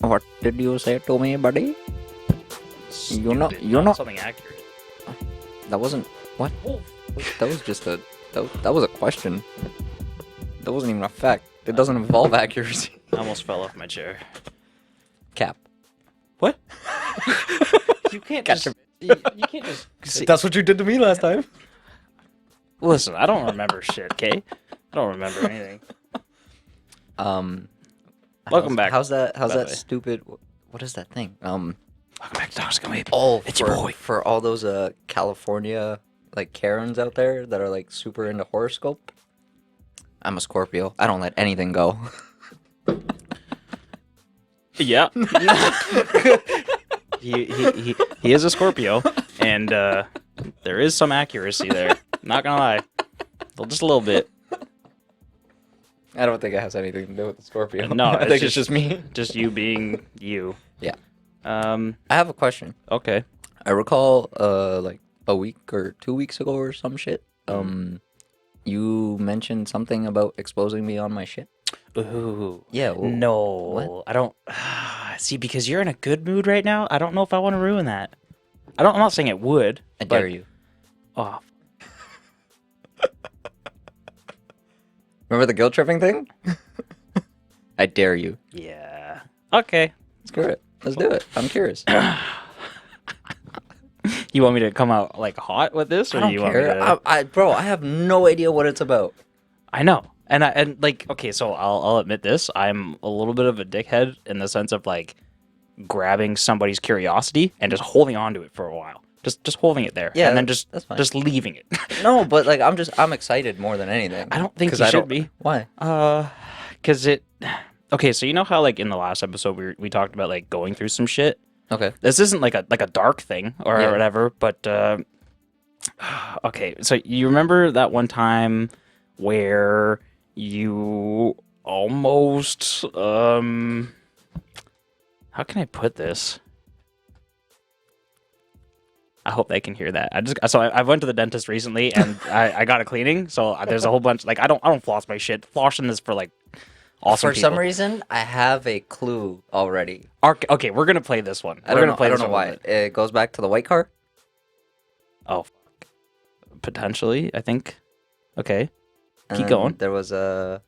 What did you say to me, buddy? Stupid, you know. something accurate. That wasn't what? That was just a that was a question. That wasn't even a fact. It doesn't involve accuracy. I almost fell off my chair. Cap. What? You can't Gotcha. you can't just see. That's what you did to me last time. Listen, I don't remember shit, okay? I don't remember anything. Welcome back. How's that? How's by the that way. stupid? What is that thing? Welcome back to Toxic Weeb. Oh, It's your boy. For all those California like Karens out there that are like super into horoscope. I'm a Scorpio. I don't let anything go. Yeah. he is a Scorpio, and there is some accuracy there. Not gonna lie, just a little bit. I don't think it has anything to do with the Scorpio. No, I think it's just me. Just you being you. Yeah. I I have a question. Okay. I recall like a week or 2 weeks ago or some shit. You mentioned something about exposing me on my shit. Ooh. Yeah. No, what? I don't. See, because you're in a good mood right now, I don't know if I want to ruin that. I'm not saying it would. I but- dare you. Oh, Remember the guilt tripping thing? I dare you. yeah. Okay. Screw it. Let's do it. I'm curious. You want me to come out like hot with this, or I don't you want me care. to? Bro, I have no idea what it's about. I know, and like, okay, so I'll admit this. I'm a little bit of a dickhead in the sense of like grabbing somebody's curiosity and just holding on to it for a while, just holding it there, Yeah, and then that's fine. just leaving it. No, but like I'm excited more than anything. I don't think 'Cause you I should don't- be. Why? Because it. Okay, so you know how like in the last episode we talked about like going through some shit. Okay. This isn't like a dark thing or Yeah. whatever, but okay. So you remember that one time where you almost how can I put this? I hope they can hear that. I went to the dentist recently and I got a cleaning, so there's a whole bunch like I don't floss my shit. Flossing is for like awesome For people. some reason, I have a clue already. Okay, we're gonna play this one. I don't know why. It goes back to the white car. Oh, fuck. Potentially, I think. Okay. And Keep then going. There was a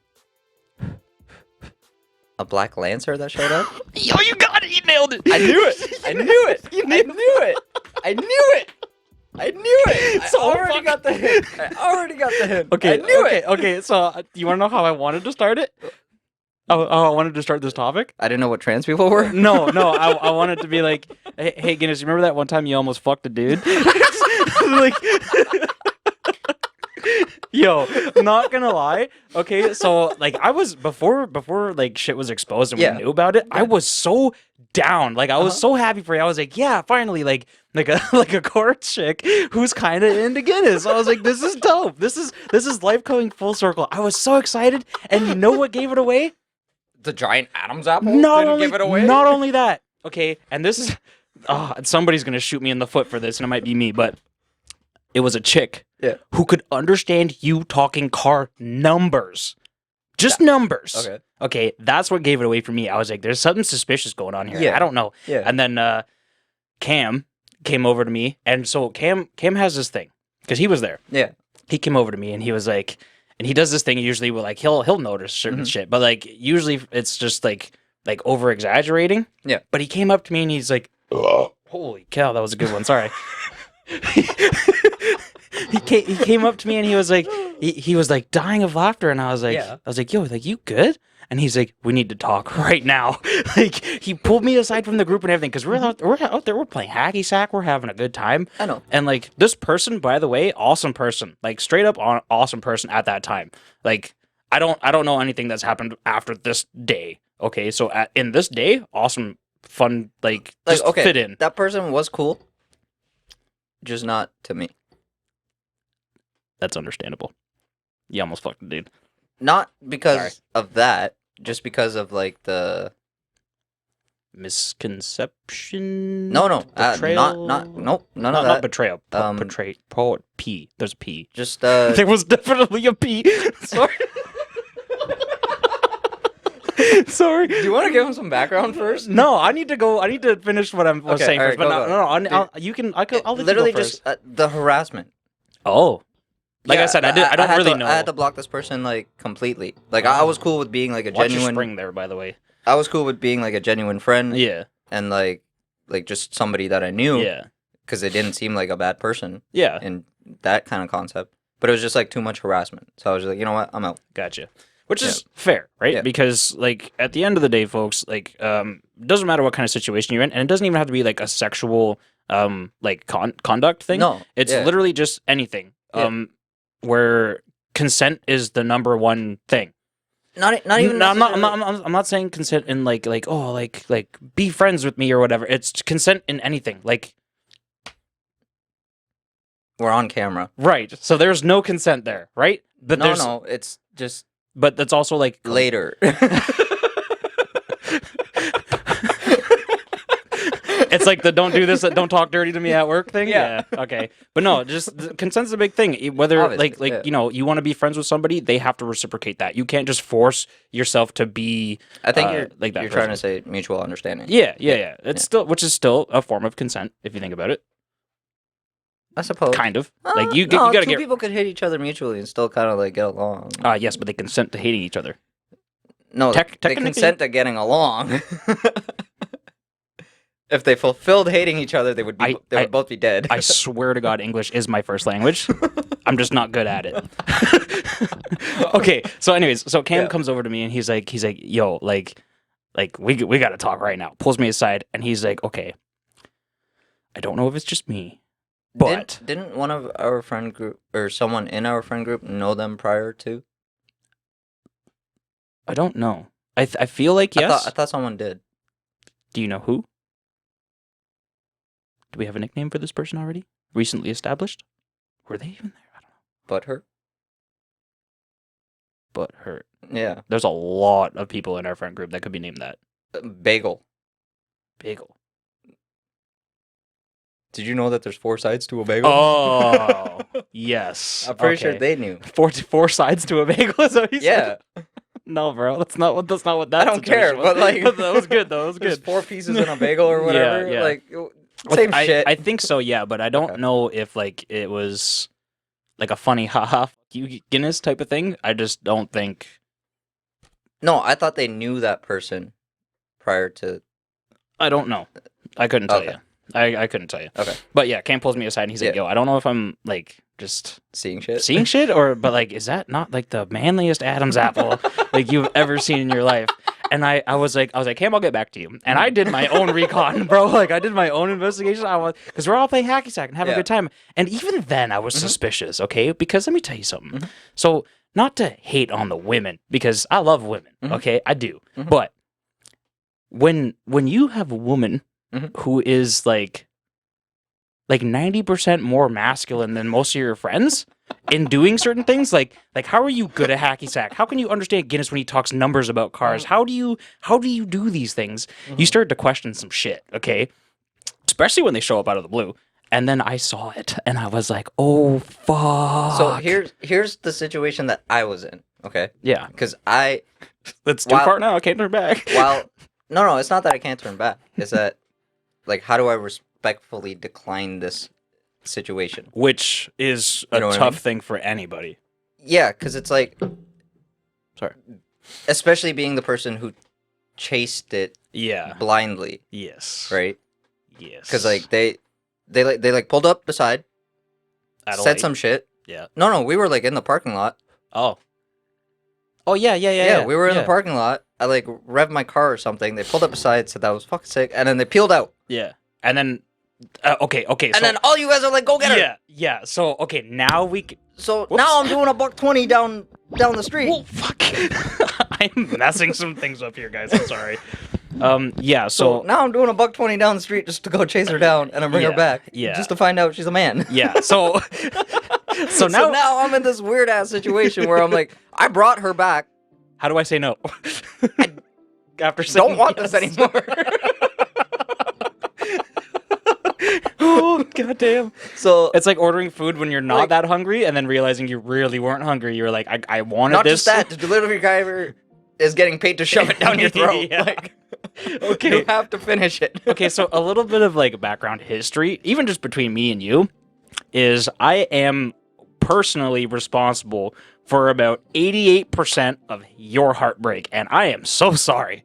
black Lancer that showed up. Yo, you got it! You nailed it! I knew it. I knew it. I knew it. I knew it. I knew it. So I already fucking- got the hint. I already got the hint. Okay, I knew okay, it. okay. So, you want to know how I wanted to start it? Oh, I wanted to start this topic? I didn't know what trans people were. No, I wanted to be like, hey, Guinness, you remember that one time you almost fucked a dude? Like, yo, not gonna lie. Okay, so like I was before like shit was exposed and Yeah. we knew about it. I was so down. Like I was so happy for you. I was like, yeah, finally, like a court chick who's kind of into Guinness. I was like, this is dope. This is life coming full circle. I was so excited, and you know what gave it away? The giant Adam's apple Not didn't only, give it away. not only that. Okay, and this is, somebody's gonna shoot me in the foot for this, and it might be me, but it was a chick Yeah. who could understand you talking car numbers, just numbers. Okay. Okay, that's what gave it away for me. I was like, there's something suspicious going on here. Yeah. I don't know. Yeah. And then Cam came over to me, and so Cam has this thing because he was there. Yeah. He came over to me and he was like, and he does this thing usually where like he'll notice certain shit, but like usually it's just like over exaggerating. Yeah. But he came up to me and he's like, holy cow, that was a good one. Sorry. he came up to me and he was like, he was like dying of laughter, and I was like, yo, like, you good? And he's like, we need to talk right now. Like, he pulled me aside from the group and everything because we're out there, we're playing hacky sack, we're having a good time. I know. And like this person, by the way, awesome person, like straight up awesome person at that time. Like I don't know anything that's happened after this day. Okay, so in this day, awesome, fun, like just okay, fit in. That person was cool, just not to me. That's understandable. You almost fucked a dude. Not because Sorry. of that, just because of like the Misconception. no, Betrayal. nope, none of Not that. betrayal. Betray. P. There's a P. Just There was definitely a P. Sorry. Sorry. Do you want to give him some background first? No, I need to go. I need to finish what I'm Okay, saying all first. right, But go. no, you can. I'll let Literally you go first. just the harassment. Oh, like Yeah, I said, I don't really know. I had to block this person like completely. Like I was cool with being like a Watch your genuine. spring there, by the way. I was cool with being like a genuine friend. Yeah. And like just somebody that I knew. Yeah. Because they didn't seem like a bad person. Yeah. In that kind of concept, but it was just like too much harassment. So I was like, you know what, I'm out. Gotcha. Which is fair, right? Yeah. Because like at the end of the day, folks, like doesn't matter what kind of situation you're in, and it doesn't even have to be like a sexual like conduct thing. No, it's literally just anything. Where consent is the number one thing. Not even. No, I'm not saying consent in like be friends with me or whatever. It's consent in anything. Like we're on camera, right? So there's no consent there, right? But no, it's just. But that's also like later. It's like the don't do this, don't talk dirty to me at work thing. Yeah. Okay. But no, just consent's a big thing. Whether Obviously, you know, you want to be friends with somebody, they have to reciprocate that. You can't just force yourself to be. I think you're like that. You're trying to say mutual understanding. Yeah. It's still, which is still a form of consent if you think about it. I suppose. Kind of. Like you no, gotta two people could hate each other mutually and still kind of like get along. Yes, but they consent to hating each other. No, they consent to getting along. If they fulfilled hating each other, they would would both be dead. I swear to God, English is my first language. I'm just not good at it. Okay, so anyways, so Cam comes over to me and he's like, yo, like we got to talk right now. Pulls me aside and he's like, okay, I don't know if it's just me, but didn't one of our friend group or someone in our friend group know them prior to? I don't know. I feel like yes. I thought someone did. Do you know who? Do we have a nickname for this person already? Recently established? Were they even there? I don't know. Butthurt. Yeah. There's a lot of people in our friend group that could be named that. Bagel. Did you know that there's 4 sides to a bagel? Oh, yes. I'm pretty sure they knew. 4 sides to a bagel is what you said? Yeah. No, bro, that's not what that. I don't care, but like that was good. That was good. There's 4 pieces in a bagel or whatever. Yeah. Like same shit. I think so, yeah, but I don't know if like it was like a funny haha fuck you Guinness type of thing. I just don't think. No, I thought they knew that person prior to. I don't know. I couldn't tell you. I couldn't tell you. Okay. But yeah, Cam pulls me aside and he's like, yo, I don't know if I'm like just seeing shit but like is that not like the manliest Adam's apple like you've ever seen in your life? And I was like, Cam, I'll get back to you. And I did my own recon, bro. Like I did my own investigation. Because we're all playing hacky sack and having a good time. And even then I was suspicious, okay? Because let me tell you something. So not to hate on the women, because I love women, okay? I do. But when you have a woman who is like 90% more masculine than most of your friends in doing certain things, like how are you good at hacky sack? How can you understand Guinness when he talks numbers about cars? How do you do these things? You start to question some shit, okay? Especially when they show up out of the blue. And then I saw it and I was like, oh fuck. So here's the situation that I was in, okay? Yeah. Because it's too far now, I can't turn back. No, it's not that I can't turn back. It's that like how do I respectfully decline this situation, which is a tough thing for anybody. Yeah, because it's like, sorry, especially being the person who chased it, blindly. Yes. Right. Yes. Because like they pulled up beside, said some shit. Yeah. No, we were like in the parking lot. Oh, yeah. We were in the parking lot. I like revved my car or something. They pulled up beside, said that was fucking sick, and then they peeled out. Yeah. And then, okay. And then all you guys are like, go get her. Yeah. So, okay, now we... So, now I'm doing $1.20 down the street. Well, fuck. I'm messing some things up here, guys. I'm sorry. Yeah, so... now I'm doing $1.20 down the street just to go chase her down and then bring her back. Yeah. Just to find out she's a man. Yeah, so... so now I'm in this weird-ass situation where I'm like, I brought her back. How do I say no? After saying don't want this anymore. Oh, goddamn. So it's like ordering food when you're not that hungry and then realizing you really weren't hungry. You're like, I wanted not this. Not just that, the delivery driver is getting paid to shove it down your throat. Yeah. Like, Okay. you have to finish it. Okay, so a little bit of like background history, even just between me and you, is I am personally responsible for about 88% of your heartbreak, and I am so sorry.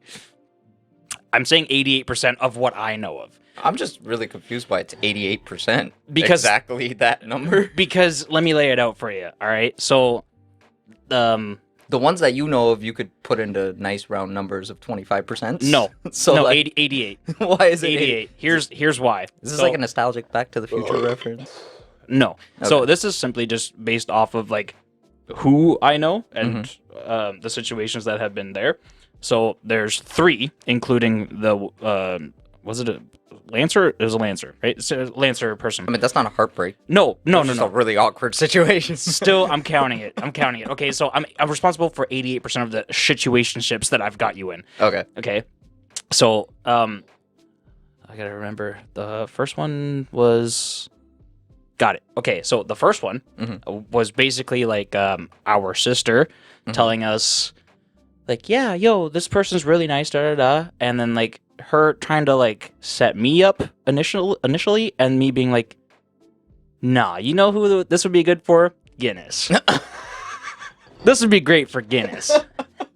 I'm saying 88% of what I know of. I'm just really confused why it's 88%. Because exactly that number. Because let me lay it out for you. All right. So, The ones that you know of, you could put into nice round numbers of 25%. No. So no, like, 88. why is it 88. Here's why. Is this like a nostalgic Back to the Future reference? No. Okay. So this is simply just based off of like who I know and the situations that have been there. So there's 3, including the was it a Lancer? It was a Lancer, right? It's a Lancer person. I mean, that's not a heartbreak. No. It's a really awkward situation. Still, I'm counting it. Okay, so I'm responsible for 88% of the situationships that I've got you in. Okay. So, I gotta remember. The first one was... Got it. Okay, so the first one was basically like our sister telling us, like, yeah, yo, this person's really nice, da-da-da. And then, like, her trying to, like, set me up initially, and me being like, nah, you know who this would be good for? Guinness. This would be great for Guinness.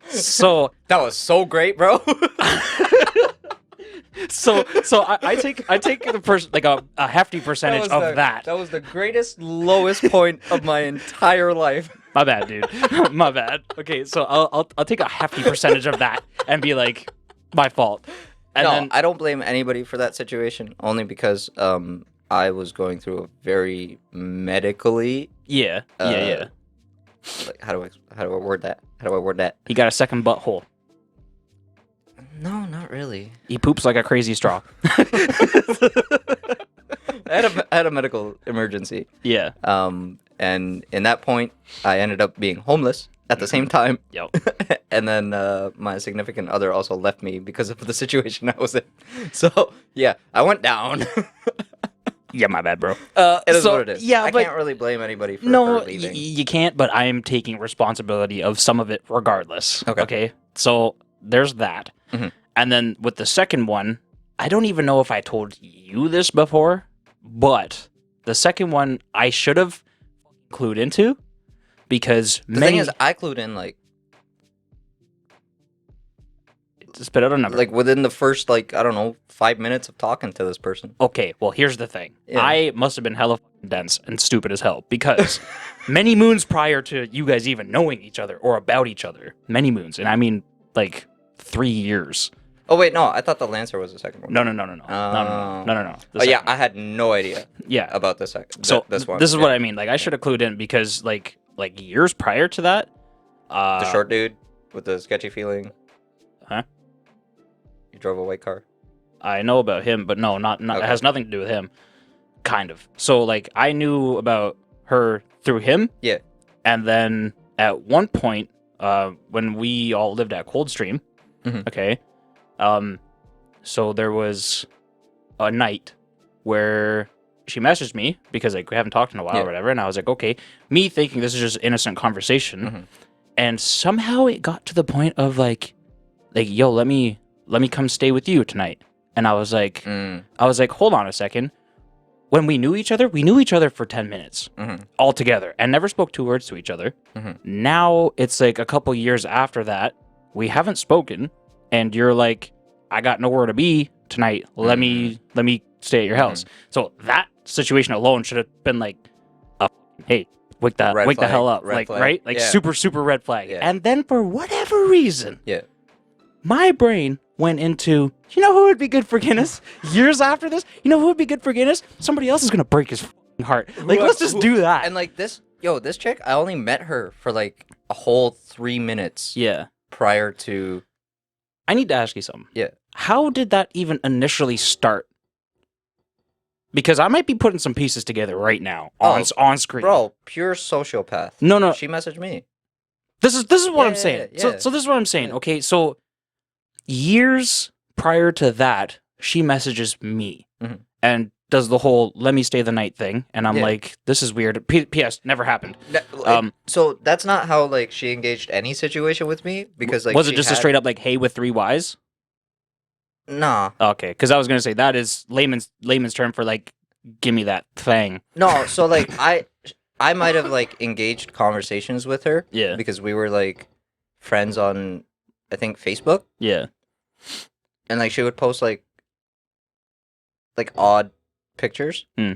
So that was so great, bro. so I take the person like a hefty percentage of that. That was the greatest lowest point of my entire life. My bad, dude. My bad. Okay, so I'll take a hefty percentage of that and be like, my fault. And no, then, I don't blame anybody for that situation. Only because I was going through a very medically. Yeah. Like, how do I word that? He got a second butthole. No, not really. He poops like a crazy straw. I had a medical emergency. Yeah. And in that point, I ended up being homeless at the same time. Yep. And then my significant other also left me because of the situation I was in. So, yeah, I went down. Yeah, my bad, bro. It is what it is. Yeah, I but can't really blame anybody for no, her leaving. you can't, but I am taking responsibility of some of it regardless. Okay. So there's that. Mhm. And then with the second one, I don't even know if I told you this before, but the second one I should have clued into because The thing is, I clued in, spit out a number. like within the first, I don't know, 5 minutes of talking to this person. Okay, well, here's the thing. Yeah. I must have been hella fucking dense and stupid as hell because many moons prior to you guys even knowing each other or about each other, many moons, and I mean, 3 years. Oh, wait, no, I thought the Lancer was the second one. No. The Yeah, I had no idea yeah. about the second. So this one. this is what I mean. I should have clued in because like years prior to that, The short dude with the sketchy feeling. Huh? You drove a white car. I know about him, but no, not Okay. it has nothing to do with him. Kind of. So I knew about her through him. Yeah. And then at one point, when we all lived at Coldstream, Mhm. okay, so there was a night where she messaged me because we haven't talked in a while Yeah. or whatever, and I was like, okay, me thinking this is just innocent conversation, Mhm. and somehow it got to the point of like, yo, let me come stay with you tonight, and I was like, hold on a second. When we knew each other for 10 minutes Mhm. all together and never spoke 2 words to each other. Mhm. Now it's a couple years after that, we haven't spoken, and you're like, I got nowhere to be tonight. Let me stay at your house. So that situation alone should have been hey, wake the hell up, red flag. right? Yeah. super red flag. Yeah. And then for whatever reason, Yeah. my brain went into, you know who would be good for Guinness? Years after this, you know who would be good for Guinness? Somebody else is gonna break his heart. Let's just do that. And this chick, I only met her for a whole 3 minutes Yeah. prior to. I need to ask you something. Yeah. How did that even initially start? Because I might be putting some pieces together right now on screen. Bro, pure sociopath. No. She messaged me. This is what I'm Yeah, saying. yeah. So this is what I'm saying. Yeah. Okay, so years prior to that, she messages me. Mhm. And does the whole "let me stay the night" thing, and I'm Yeah. like, this is weird. P.S. Never happened. So that's not how like she engaged any situation with me because like was it she just a had- straight up like "hey" with 3 Y's? Nah. Okay, because I was gonna say that is layman's term for like, give me that thing. No, so like I might have like engaged conversations with her. Yeah. Because we were like friends on I think Facebook. Yeah. And like she would post like odd pictures. Hmm.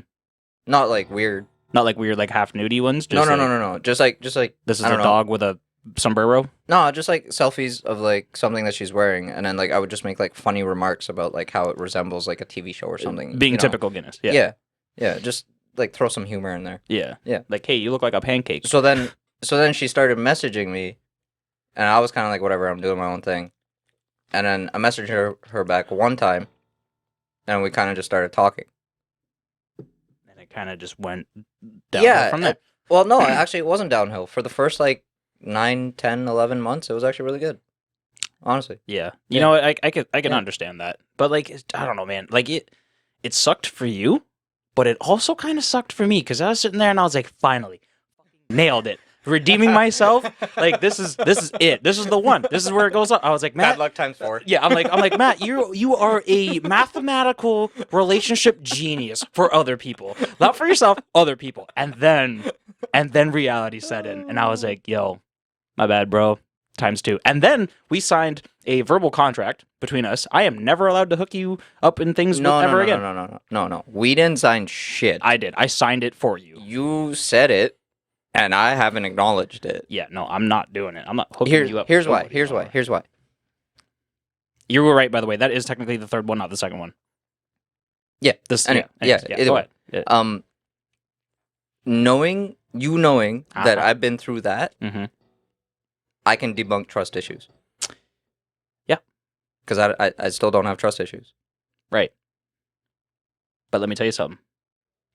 Not like weird. Not like weird like half nudie ones. Just No. Just like This is I a don't know. dog with a sombrero. No, just like selfies of like something that she's wearing, and then like I would just make like funny remarks about like how it resembles like a TV show or something. Being you know? typical Guinness. Yeah. Yeah. Just like throw some humor in there. Yeah. Yeah. Like, hey, you look like a pancake. So then she started messaging me, and I was kind of like, whatever, I'm doing my own thing. And then I messaged her back one time, and we kind of just started talking. And it kind of just went downhill from there. Well, no, actually, it wasn't downhill. For the first like 9, 10, 11 months, it was actually really good. Honestly. Yeah. Yeah. You know, I can Yeah. understand that. But like, I don't know, man. Like it sucked for you, but it also kind of sucked for me because I was sitting there and I was like, finally, nailed it. Redeeming myself. Like this is it. This is the one. This is where it goes up. I was like, Matt. Bad luck times 4. Yeah, I'm like Matt. You are a mathematical relationship genius for other people, not for yourself. Other people, and then reality set in, and I was like, yo, my bad, bro. Times 2. And then we signed a verbal contract between us. I am never allowed to hook you up in things ever again. No. We didn't sign shit. I did. I signed it for you. You said it, and I haven't acknowledged it. Yeah, no, I'm not doing it. I'm not hooking you up. Here's with why. nobody Here's no why. more. Here's why. You were right, by the way. That is technically the third one, not the second one. Yeah. This. Anyway, anyways, either go way. ahead. Yeah. Knowing that Uh-huh. I've been through that, Mm-hmm. I can debunk trust issues. Yeah. Because I still don't have trust issues. Right. But let me tell you something.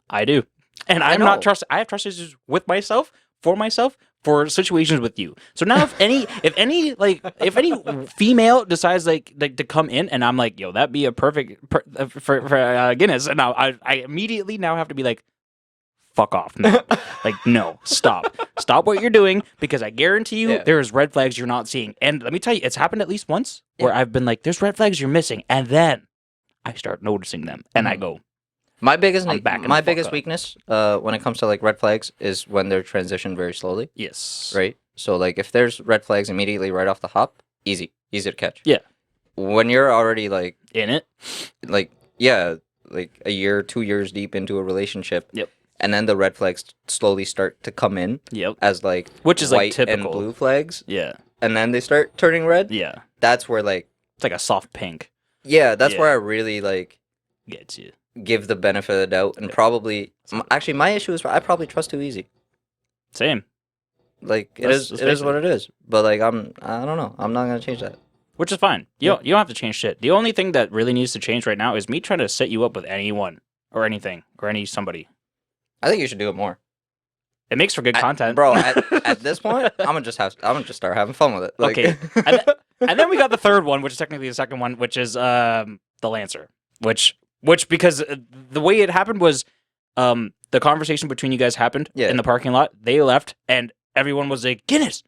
I do. And I I'm not know. trust. I have trust issues with myself, for situations with you. So now if any female decides like to come in and I'm like, yo, that'd be a perfect for Guinness, and now I immediately now have to be like, fuck off. No. Like, no, stop what you're doing, because I guarantee you there's red flags you're not seeing. And let me tell you, it's happened at least once where I've been like, there's red flags you're missing, and then I start noticing them and I go, My biggest I'm backing the my fuck biggest up. weakness when it comes to like red flags is when they're transitioned very slowly, yes, right? So like if there's red flags immediately right off the hop, easy to catch. Yeah. When you're already like in it. like a year, 2 years deep into a relationship. Yep. And then the red flags slowly start to come in Yep. as like Which is like white typical. and blue flags, Yeah. and then they start turning red. Yeah. That's where like It's like a soft pink. that's Yeah. where I really like Gets you. give the benefit of the doubt, and Yeah. probably actually my issue is I probably trust too easy. Same. Like it Let's is face what it is. But like I don't know. I'm not gonna change that. Which is fine. You don't have to change shit. The only thing that really needs to change right now is me trying to set you up with anyone or anything or somebody. I think you should do it more, It makes for good content, bro. At this point, I'm gonna just start having fun with it. Like, Okay. And then we got the third one, which is technically the second one, which is the Lancer, which because the way it happened was the conversation between you guys happened in the parking lot. They left, and everyone was like, "Guinness,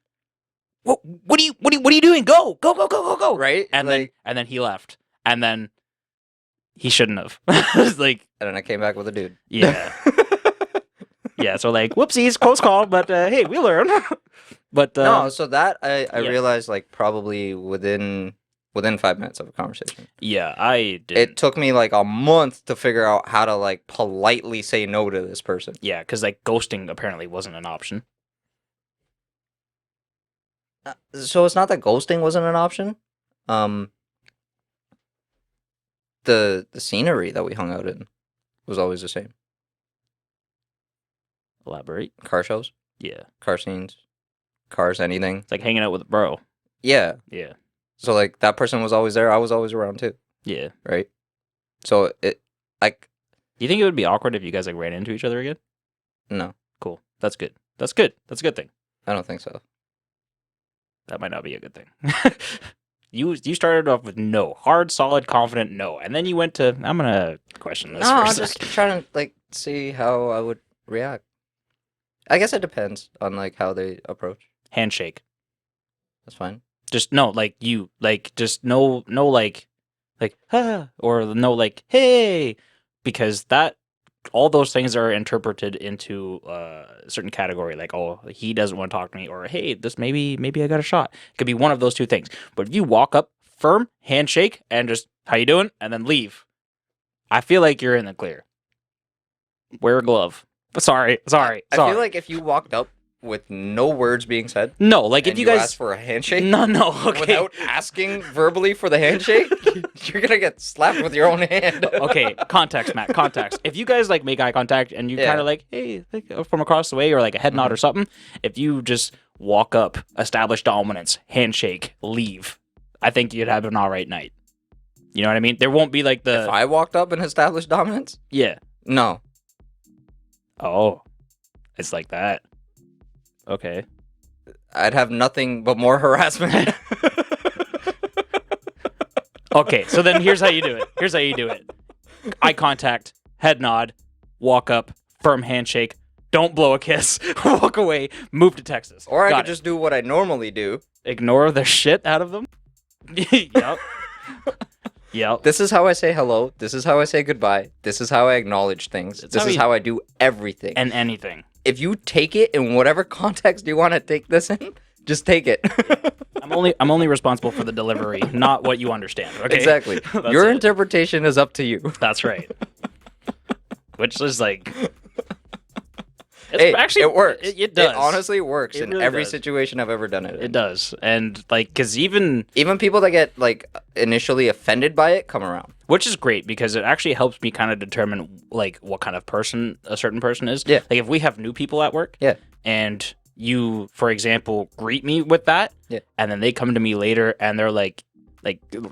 what are you doing? Go!" right? And like, then he left, and then he shouldn't have. It's like, and then I came back with a dude. yeah. Yeah, so like, whoopsies, close call, but hey, we learn. But No, so that I yeah. realized like probably within 5 minutes of a conversation. yeah, I did. It took me like a month to figure out how to like politely say no to this person. Yeah, because like ghosting apparently wasn't an option. So it's not that ghosting wasn't an option. The scenery that we hung out in was always the same. Elaborate. Car shows, Yeah, car scenes, cars, anything. it's like hanging out with a bro. Yeah. Yeah, So like that person was always there. I was always around too. yeah. Right. So it like Do you think it would be awkward if you guys like ran into each other again? no, Cool. That's good. That's good. That's a good thing. I don't think so. That might not be a good thing. You started off with no, hard, solid, confident no, and then you went to I'm gonna question this. No, for a I'm sec. just trying to like see how I would react. I guess it depends on like how they approach. Handshake. That's fine. Just no, like you, like just no, like or no, like hey, because that all those things are interpreted into a certain category, like oh he doesn't want to talk to me, or hey this maybe I got a shot. It could be one of those two things. But if you walk up, firm handshake, and just how you doing, and then leave, I feel like you're in the clear. Wear a glove. Sorry. I feel like if you walked up with no words being said, no, like if and you guys asked for a handshake, no, okay, without asking verbally for the handshake, you're gonna get slapped with your own hand. Okay, context, Matt. Context. If you guys like make eye contact and you Yeah. kind of like, hey, like, from across the way, or like a head nod or something, if you just walk up, establish dominance, handshake, leave, I think you'd have an all right night. You know what I mean? There won't be like the If I walked up and established dominance, yeah. no. Oh, it's like that. Okay. I'd have nothing but more harassment. Okay, so then here's how you do it. Eye contact, head nod, walk up, firm handshake, don't blow a kiss, walk away, move to Texas. Or I Got could it. just do what I normally do. Ignore the shit out of them. Yep. Yep. This is how I say hello. This is how I say goodbye. This is how I acknowledge things. It's This how is you- how I do everything. And anything. If you take it in whatever context you want to take this in, just take it. I'm only responsible for the delivery, not what you understand. Okay. Exactly. That's Your it. interpretation is up to you. That's right. Which is like, Hey, actually it works. It does. It honestly works It in really every does. situation I've ever done it in. It does, and like, because even Even people that get like initially offended by it come around. which is great because it actually helps me kind of determine like what kind of person a certain person is. Yeah. Like if we have new people at work. Yeah. And you, for example, greet me with that. Yeah. And then they come to me later and they're like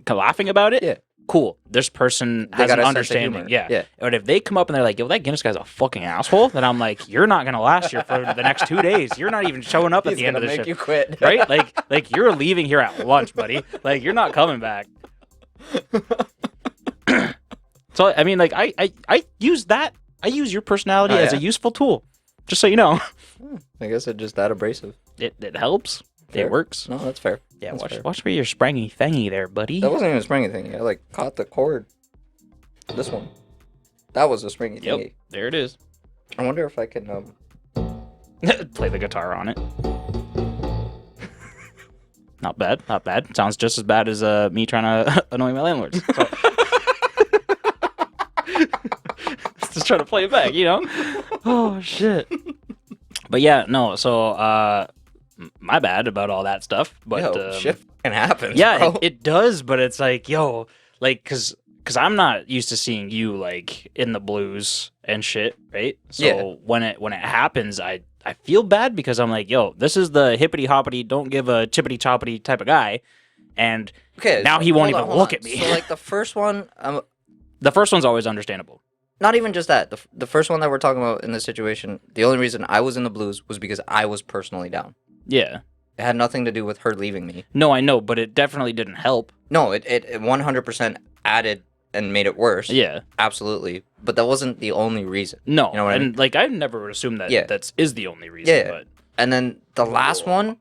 laughing about it. Yeah. Cool. This person They has got an a sense of understanding. humor. Yeah. Yeah. But if they come up and they're like, yo, that Guinness guy's a fucking asshole, then I'm like, you're not gonna last here for the next 2 days. You're not even showing up at He's the end of gonna the make shift. you quit. Right? Like you're leaving here at lunch, buddy. Like you're not coming back. So I mean, like I use that. I use your personality Oh, as a yeah. useful tool. Just so you know, I guess it's just that abrasive. it helps. Fair. It works. No, that's fair. Yeah, That's fair. watch for your springy thingy there, buddy. That wasn't even a springy thing. I like caught the cord. This one. That was a springy Yep, thingy. there it is. I wonder if I can Play the guitar on it. Not bad, not bad. Sounds just as bad as me trying to annoy my landlords. So. Just trying to play it back, you know? Oh, shit. But yeah, no, so, my bad about all that stuff. But shit fucking happens. yeah, bro. it does, but it's like, yo, like, cause I'm not used to seeing you like in the blues and shit, right? So Yeah. when it happens, I feel bad because I'm like, yo, this is the hippity hoppity, don't give a chippity choppity type of guy, and Okay. now so he won't hold even on, look hold at me. on. So like the first one, The first one's always understandable. not even just that. The first one that we're talking about in this situation, the only reason I was in the blues was because I was personally down. Yeah. It had nothing to do with her leaving me. No, I know, but it definitely didn't help. No, it 100% added and made it worse. Yeah. Absolutely. But that wasn't the only reason. No, You know what I and mean? like I never assumed that Yeah. that's the only reason. Yeah. But And then the last one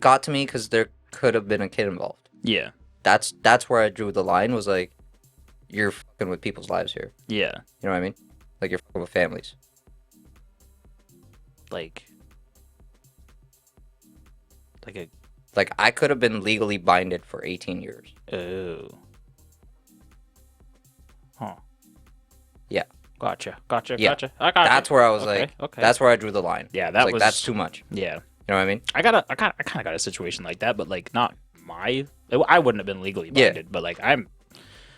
got to me because there could have been a kid involved. yeah, That's where I drew the line, was like, you're fucking with people's lives here. yeah, You know what I mean? Like, you're fucking with families. like a Like, I could have been legally binded for 18 years. oh, huh, Yeah. Gotcha. Yeah. I got That's where I was Okay, like, okay. that's where I drew the line. Yeah, It's that like, was that's too much. Yeah, You know what I mean? I kind of got a situation like that, but like not my. I wouldn't have been legally Yeah. binded, but like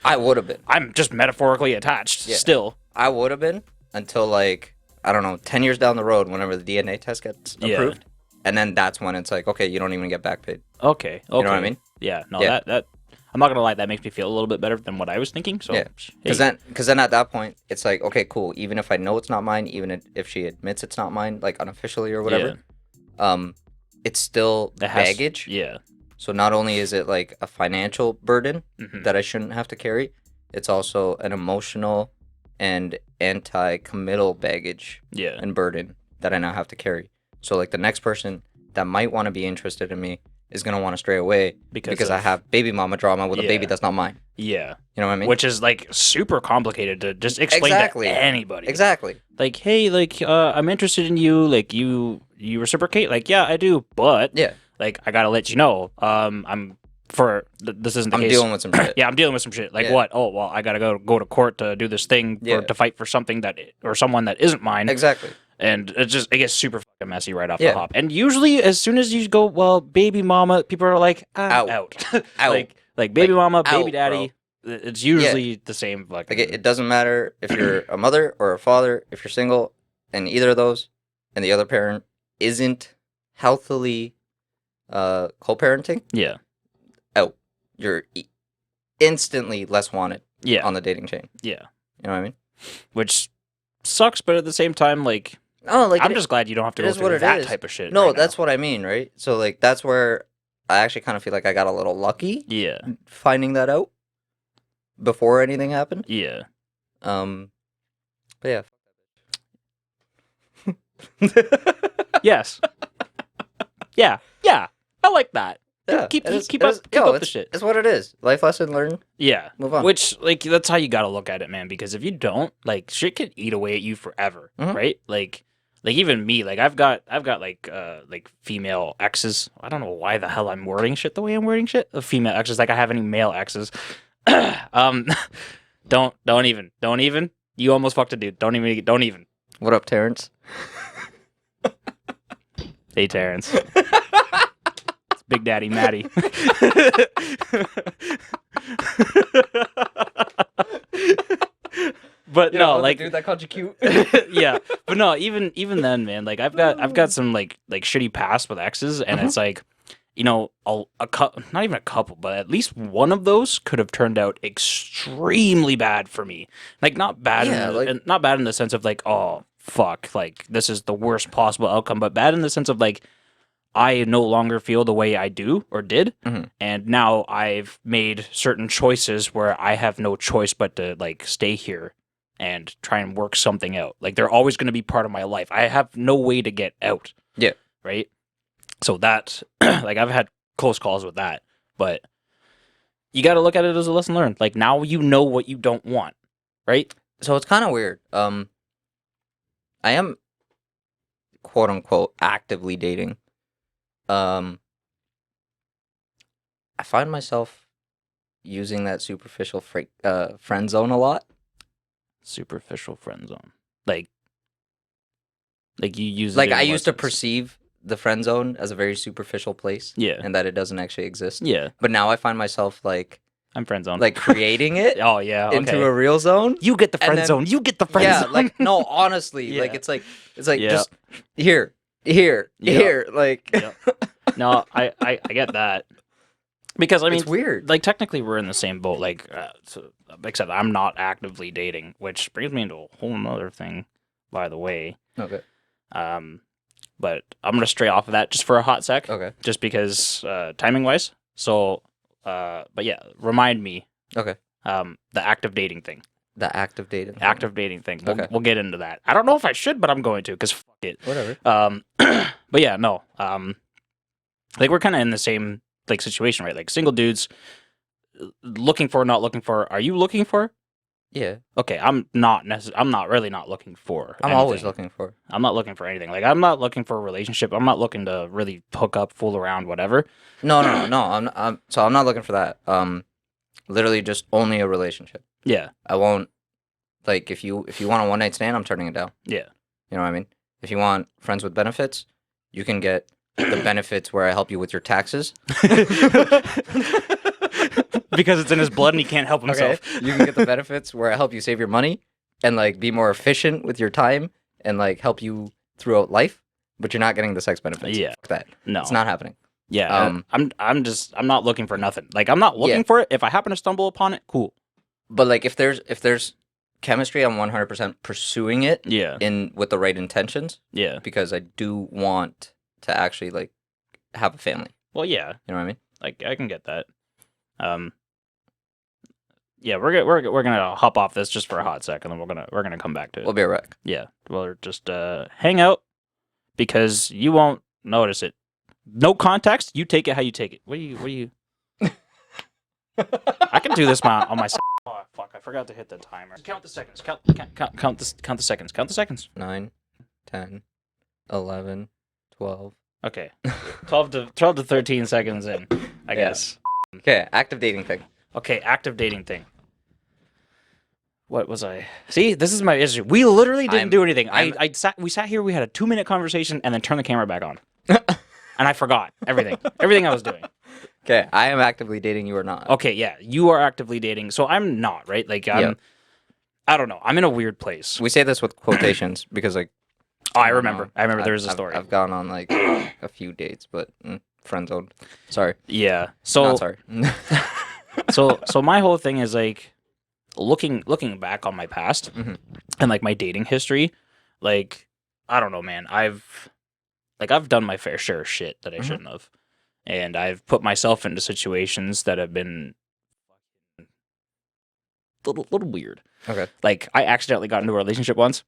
I would have been. I'm just metaphorically attached Yeah. still. I would have been until, like, I don't know, 10 years down the road, whenever the DNA test gets Yeah. approved. And then that's when it's like, okay, you don't even get back paid. Okay. You know what I mean? Yeah. No, Yeah. that I'm not gonna lie. That makes me feel a little bit better than what I was thinking. So Yeah. Because then at that point, it's like, okay, cool. Even if I know it's not mine, even if she admits it's not mine, like unofficially or whatever, it's still it has- baggage. Yeah. So not only is it like a financial burden Mhm. that I shouldn't have to carry, it's also an emotional and anti-committal baggage Yeah. and burden that I now have to carry. So like the next person that might want to be interested in me is going to want to stray away because I of- have baby mama drama with a baby Yeah. that's not mine. Yeah. You know what I mean? Which is like super complicated to just explain Exactly. to anybody. Exactly. Like, hey, like I'm interested in you, like you reciprocate, like yeah, I do, but Yeah. like I gotta let you know, this isn't the I'm case. dealing with some shit. Yeah, I'm dealing with some shit. Like Yeah. what? Oh well, I gotta go to court to do this thing Yeah. to fight for something that or someone that isn't mine. Exactly. And it gets super fucking messy right off Yeah. the hop. And usually, as soon as you go, well, baby mama, people are like, Out. out. Out. like baby mama, baby out, daddy. It's usually the same fucking. Like it doesn't matter if you're a mother or a father, if you're single, and either of those, and the other parent isn't healthily co-parenting, Yeah. out. You're instantly less wanted Yeah. on the dating chain. Yeah. You know what I mean? Which sucks, but at the same time, like, Oh, like I'm just glad you don't have to it go is what through it that is. type of shit. No, right that's now. what I mean, right? So like that's where I actually kind of feel like I got a little lucky Yeah. finding that out before anything happened. Yeah. But yeah. Yes. Yeah. Yeah. I like that. Yeah, Keep it is- keep it up is- keep yo, up the it's- shit. It's what it is. Life lesson learned. Yeah. Move on. Which, like, that's how you gotta look at it, man. Because if you don't, like, shit can eat away at you forever, Mhm. right? Like even me, like, I've got like female exes. I don't know why the hell I'm wording shit the way I'm wording shit. Female exes, like I have any male exes. Don't even. You almost fucked a dude. Don't even. What up, Terrence? Hey, Terrence. It's Big Daddy Matty. But no, like, dude that called you cute. yeah, but no, even then, man, like I've got some like shitty past with exes, and it's like, you know, not even a couple, but at least one of those could have turned out extremely bad for me. Like not bad, not bad in the sense of like, oh fuck, like this is the worst possible outcome, but bad in the sense of like, I no longer feel the way I do or did, and now I've made certain choices where I have no choice but to like stay here and try and work something out. Like they're always going to be part of my life. I have no way to get out. Yeah. Right. So that, like, I've had close calls with that, but you got to look at it as a lesson learned. Like now you know what you don't want, right? So it's kind of weird. I am quote unquote actively dating. I find myself using that superficial friend zone a lot. Superficial friend zone. Like you use it Like in I what used to sense? perceive the friend zone as a very superficial place. Yeah. And that it doesn't actually exist. Yeah. But now I find myself like I'm friend zone. like creating it oh yeah. Okay. into a real zone. You get the and friend then- zone. You get the friend Yeah, zone. like no, honestly, like Yeah. it's like Yeah. just here, Yeah. like Yeah. No, I get that. Because I mean, it's weird. like technically we're in the same boat. Like, except I'm not actively dating, which brings me into a whole nother thing, by the way. Okay. But I'm gonna stray off of that just for a hot sec, Okay. just because timing wise. So, but yeah, remind me. Okay. The active dating thing. The active dating. Active dating thing. Okay. We'll get into that. I don't know if I should, but I'm going to because fuck it. Whatever. But yeah, no. Like we're kind of in the same like situation, right? Like single dudes looking for, not looking for. Are you looking for? Yeah. Okay, I'm not really not looking for. I'm always looking for. I'm not looking for anything. Like I'm not looking for a relationship. I'm not looking to really hook up, fool around, whatever. No. I'm not looking for that. Literally just only a relationship. Yeah. I won't like if you want a one night stand, I'm turning it down. Yeah. You know what I mean? If you want friends with benefits, you can get the benefits where I help you with your taxes. Because it's in his blood and he can't help himself. Okay. You can get the benefits where I help you save your money and like be more efficient with your time and like help you throughout life, but you're not getting the sex benefits. Yeah. Fuck that. No. It's not happening. Yeah. I'm not looking for nothing. Like I'm not looking for it. If I happen to stumble upon it, cool. But like if there's chemistry, I'm 100% pursuing it Yeah. with the right intentions Yeah. because I do want to actually like have a family. Well, yeah. You know what I mean? Like I can get that. Yeah, we're gonna hop off this just for a hot second, and then we're gonna come back to it. We'll be right back. Yeah, we'll just hang out because you won't notice it. No context. You take it how you take it. What do you? I can do this on my. Oh fuck! I forgot to hit the timer. Count the seconds. Count the seconds. Count the seconds. 9, 10, 11, 12. Okay, 12 to 13 seconds in, I guess. Okay, active dating thing. Okay, active dating thing. What was I? See, this is my issue. We literally didn't do anything. We sat here, we had a 2-minute conversation, and then turned the camera back on. And I forgot everything. Everything I was doing. Okay, I am actively dating, you are not. Okay, yeah, you are actively dating, so I'm not, right? Like, I don't know. I'm in a weird place. We say this with quotations because, like... Oh, I remember there was a story. I've gone on, like, a few dates, but friend zoned. Sorry. Yeah. So... Not sorry. So my whole thing is, like, looking back on my past and, like, my dating history, like, I don't know, man. I've done my fair share of shit that I shouldn't have. And I've put myself into situations that have been little weird. Okay. Like, I accidentally got into a relationship once.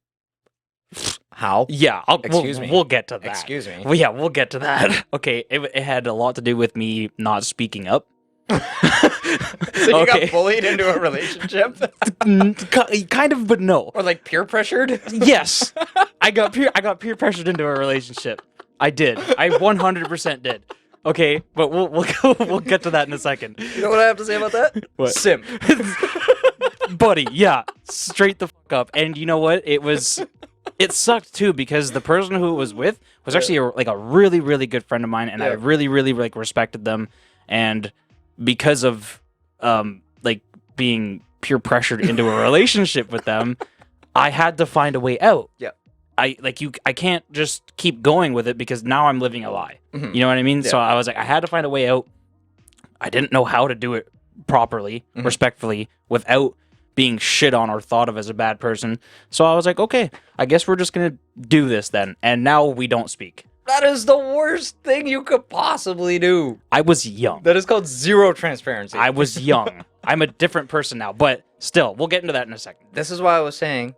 How? Yeah. Excuse me. We'll get to that. Excuse me. Well, yeah, we'll get to that. Okay. It had a lot to do with me not speaking up. So you got bullied into a relationship? Kind of, but no. Or like peer pressured? Yes. I got peer pressured into a relationship. I did. I 100% did. Okay, but we'll get to that in a second. You know what I have to say about that? What? Simp. Buddy, yeah. Straight the fuck up. And you know what? It sucked too because the person who it was with was actually a really, really good friend of mine, and I really, really like respected them. And because of like being peer pressured into a relationship with them, I had to find a way out. Yeah. I can't just keep going with it because now I'm living a lie. You know what I mean? Yeah. So I was like, I had to find a way out. I didn't know how to do it properly, respectfully, without being shit on or thought of as a bad person. So I was like, okay, I guess we're just gonna do this then. And now we don't speak. That is the worst thing you could possibly do. I was young. That is called zero transparency. I was young. I'm a different person now, but still, we'll get into that in a second. This is why I was saying,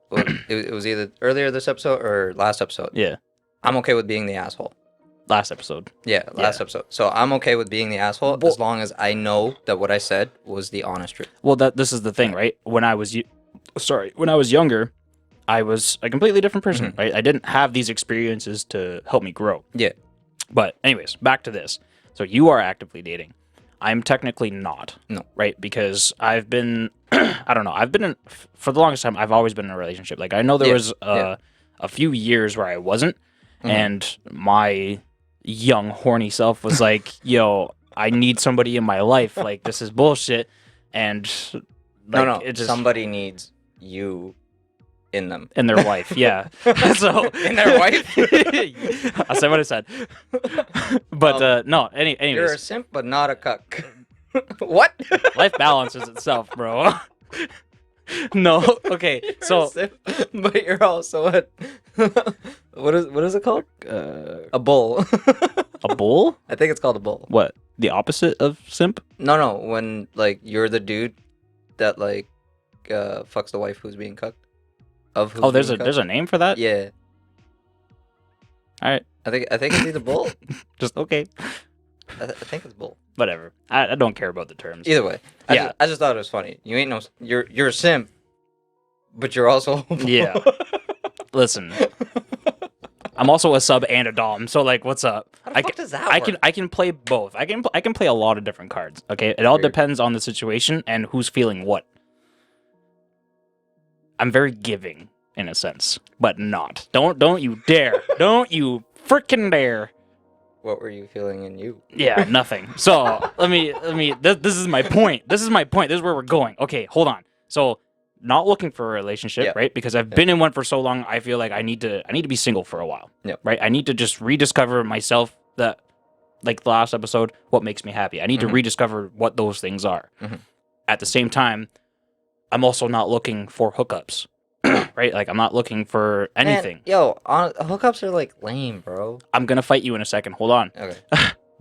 well, it was either earlier this episode or last episode. Yeah. I'm okay with being the asshole. Last episode. Yeah, last episode. So I'm okay with being the asshole as long as I know that what I said was the honest truth. Well, this is the thing, right? When I was younger, I was a completely different person, right? I didn't have these experiences to help me grow. Yeah. But anyways, back to this. So you are actively dating. I'm technically not. No. Right? Because I've been, I don't know, for the longest time, I've always been in a relationship. Like, I know there was a few years where I wasn't, and my young, horny self was like, yo, I need somebody in my life. Like, this is bullshit. And, like, somebody needs you in them. In their wife, yeah. So in their wife? I said what I said. But no, anyways. You're a simp, but not a cuck. What? Life balances itself, bro. No, okay. So, but you're also what is it called? A bull. A bull? I think it's called a bull. What? The opposite of simp? No. When like you're the dude that like fucks the wife who's being cucked. There's a name for that? Yeah. All right. I think it's either bull. Just okay. I think it's bull. Whatever. I don't care about the terms. Either way. I just thought it was funny. You ain't no. You're a simp, but you're also. Yeah. Listen. I'm also a sub and a dom, so like, what's up? How the fuck does that work? I can play both. I can play a lot of different cards. Okay, it all depends on the situation and who's feeling what. I'm very giving in a sense, but not. Don't you dare! Don't you freaking dare! What were you feeling in you? Yeah, nothing. So let me. This is my point. This is my point. This is where we're going. Okay, hold on. So, not looking for a relationship, right? Because I've been in one for so long. I feel like I need to be single for a while. Yeah. Right. I need to just rediscover myself. That, like the last episode, what makes me happy. I need to rediscover what those things are. At the same time, I'm also not looking for hookups. Right? Like, I'm not looking for anything. Man, hookups are, like, lame, bro. I'm gonna fight you in a second. Hold on. Okay.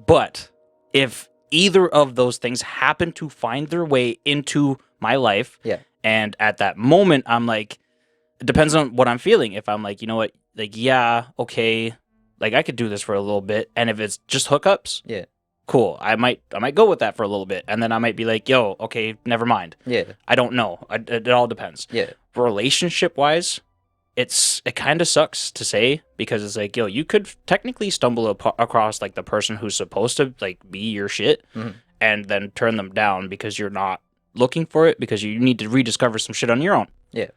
But if either of those things happen to find their way into my life. Yeah. And at that moment, I'm like, it depends on what I'm feeling. If I'm like, you know what, like, yeah, okay, like I could do this for a little bit. And if it's just hookups, Yeah. cool. I might go with that for a little bit. And then I might be like, yo, okay, never mind. Yeah. I don't know. It all depends. Yeah. Relationship wise, it kind of sucks to say, because it's like, yo, you could technically stumble across like the person who's supposed to like be your shit, and then turn them down because you're not looking for it, because you need to rediscover some shit on your own. Yeah.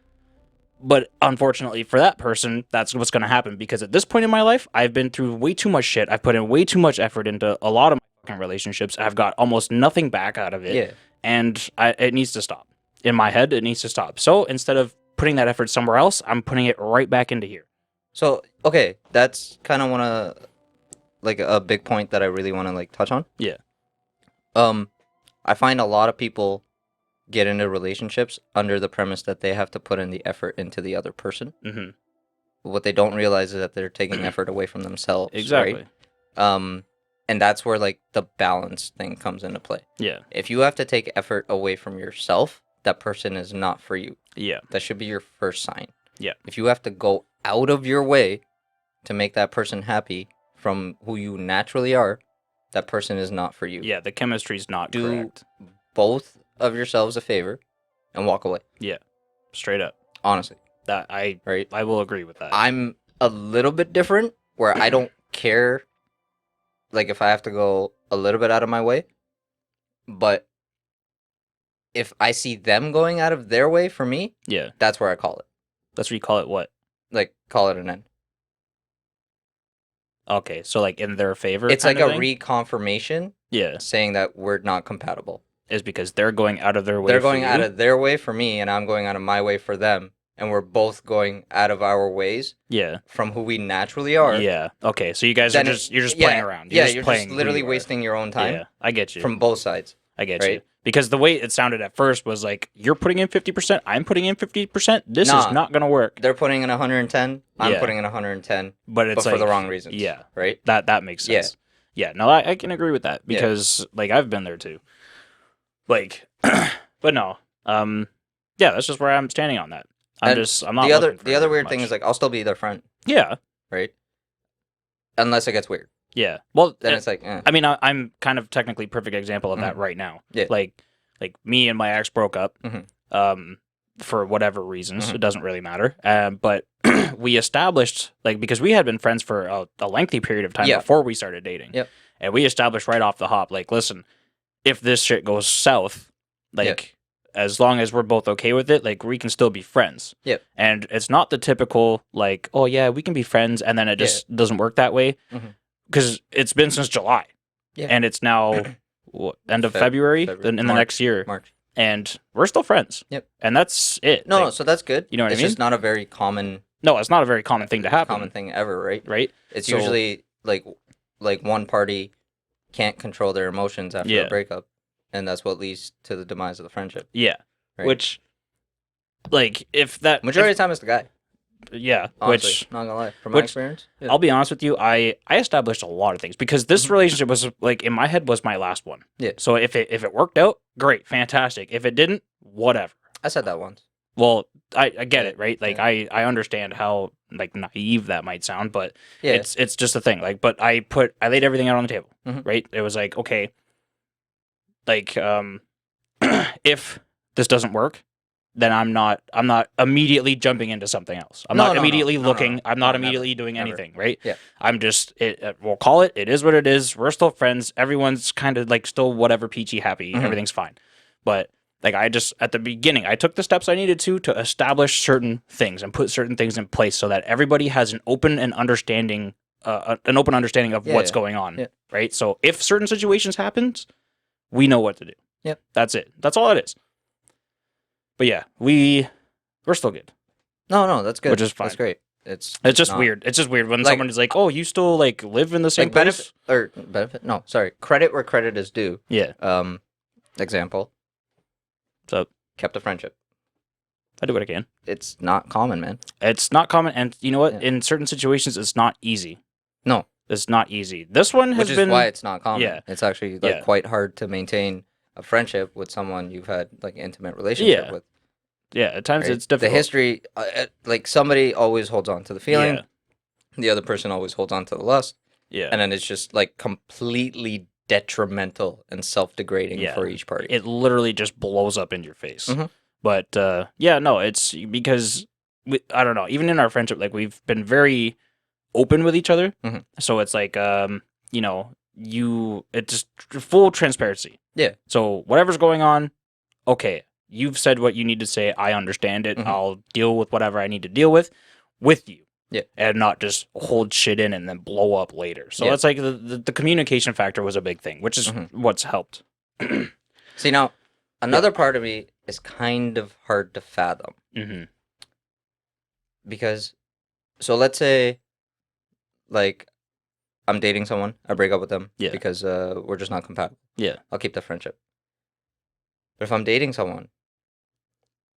But unfortunately for that person, that's what's going to happen, because at this point in my life, I've been through way too much shit. I've put in way too much effort into a lot of my fucking relationships. I've got almost nothing back out of it. Yeah. And it needs to stop. In my head, it needs to stop. So instead of putting that effort somewhere else, I'm putting it right back into here. So, okay, that's kind of like a big point that I really want to like touch on. Yeah. I find a lot of people get into relationships under the premise that they have to put in the effort into the other person. Mm-hmm. What they don't realize is that they're taking effort away from themselves. Exactly. Right? And that's where like the balance thing comes into play. Yeah. If you have to take effort away from yourself, that person is not for you. Yeah. That should be your first sign. Yeah. If you have to go out of your way to make that person happy from who you naturally are, that person is not for you. Yeah, the chemistry's not correct. Both of yourselves a favor and walk away. Yeah. Straight up. Honestly. I Right? will agree with that. I'm a little bit different where I don't care like if I have to go a little bit out of my way, but if I see them going out of their way for me, yeah, that's where I call it. That's what you call it. What? Like, call it an end. Okay, so like in their favor. It's like a thing? reconfirmation. Yeah, saying that we're not compatible. Is because they're going out of their way. They're going for out you? of their way for me, and I'm going out of my way for them, and we're both going out of our ways. Yeah. From who we naturally are. Yeah. Okay, so you guys are you're just playing around. You're just literally wasting your own time. Yeah, I get you. From both sides. I get you. Because the way it sounded at first was like, you're putting in 50%, I'm putting in 50%. This is not going to work. They're putting in 110, I'm putting in 110. But it's for the wrong reasons. Yeah. Right? That makes sense. Yeah, no, I can agree with that, because like I've been there too. Like, but no. Yeah, that's just where I'm standing on that. I'm not the other weird thing is like, I'll still be their friend. Yeah. Right? Unless it gets weird. Yeah. Well, then it's like, I mean, I'm kind of technically perfect example of that right now. Yeah. Like me and my ex broke up. For whatever reasons, it doesn't really matter. But we established, like, because we had been friends for a lengthy period of time before we started dating. Yep. And we established right off the hop, like, listen, if this shit goes south, like, as long as we're both okay with it, like, we can still be friends. Yep. And it's not the typical, like, oh, yeah, we can be friends, and then it just doesn't work that way. Because it's been since July. Yeah. And it's now, end of February in the next year. March. And we're still friends. Yep. And that's it. No, so that's good. You know what I mean? It's just not a very common... No, it's not a very common thing to happen. Common thing ever, right? Right? It's usually, like one party can't control their emotions after a breakup. And that's what leads to the demise of the friendship. Yeah. Right? Which, like, if that... Majority of the time, it's the guy. Yeah, honestly, which not gonna lie, from my experience, I'll be honest with you, I established a lot of things, because this relationship was like, in my head, was my last one. Yeah. So if it worked out, great, fantastic. If it didn't, whatever. I said that once. Well, I get it, right? Like I understand how like naive that might sound, but it's just a thing. Like, but I laid everything out on the table, right? It was like, okay, like if this doesn't work, then I'm not immediately jumping into something else. I'm not immediately looking. I'm not immediately doing anything, right? Yeah. I'm just, we'll call it. It is what it is. We're still friends. Everyone's kind of like still whatever peachy happy. Everything's fine. But like at the beginning, I took the steps I needed to establish certain things and put certain things in place so that everybody has an open understanding of what's going on, right? So if certain situations happens, we know what to do. Yep. That's it. That's all it is. But yeah, we're still good. No, that's good. Which is fine. That's great. It's just weird. It's just weird when someone is like, "Oh, you still like live in the same place?" Benefit? No, sorry. Credit where credit is due. Yeah. Example. So kept a friendship. I do what I can. It's not common, man. It's not common, and you know what? Yeah. In certain situations, it's not easy. No. It's not easy. This one has Which is been why it's not common. Yeah. It's actually Yeah. quite hard to maintain a friendship with someone you've had like intimate relationship with. Yeah, at times Right? it's difficult. The history, like somebody always holds on to the feeling. Yeah. The other person always holds on to the lust. Yeah. And then it's just like completely detrimental and self-degrading Yeah. for each party. It literally just blows up in your face. Mhm. But no, it's because I don't know. Even in our friendship, like we've been very open with each other. Mhm. So it's like it's just full transparency. Yeah. So whatever's going on, okay, you've said what you need to say. I understand it. Mhm. I'll deal with whatever I need to deal with you. Yeah. And not just hold shit in and then blow up later. So Yeah. it's like the communication factor was a big thing, which is what's helped. See, now, another part of me is kind of hard to fathom. Mm-hmm. Because, so let's say, like, I'm dating someone, I break up with them Yeah. because we're just not compatible. Yeah. I'll keep the friendship. But if I'm dating someone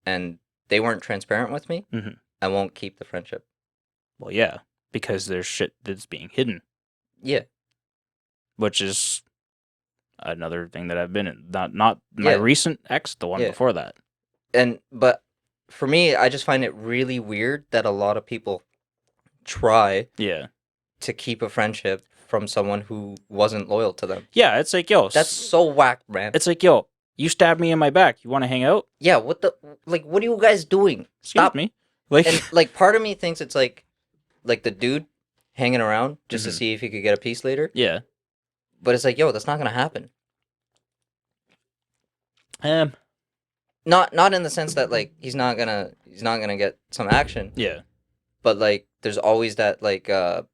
and they weren't transparent with me, Mhm. I won't keep the friendship. Well, yeah, because there's shit that's being hidden, Yeah. which is another thing that I've been in. Not my Yeah. recent ex, the one Yeah. before that. But for me, I just find it really weird that a lot of people try Yeah. to keep a friendship from someone who wasn't loyal to them. Yeah, it's like, yo, That's so whack, man. it's like, yo, you stabbed me in my back. You want to hang out? Yeah, what are you guys doing? Stop me. Like, And like part of me thinks it's like the dude hanging around just to Mhm. see if he could get a piece later. yeah. But it's like, yo, that's not gonna happen. Not in the sense that like he's not gonna get some action. Yeah. But like there's always that like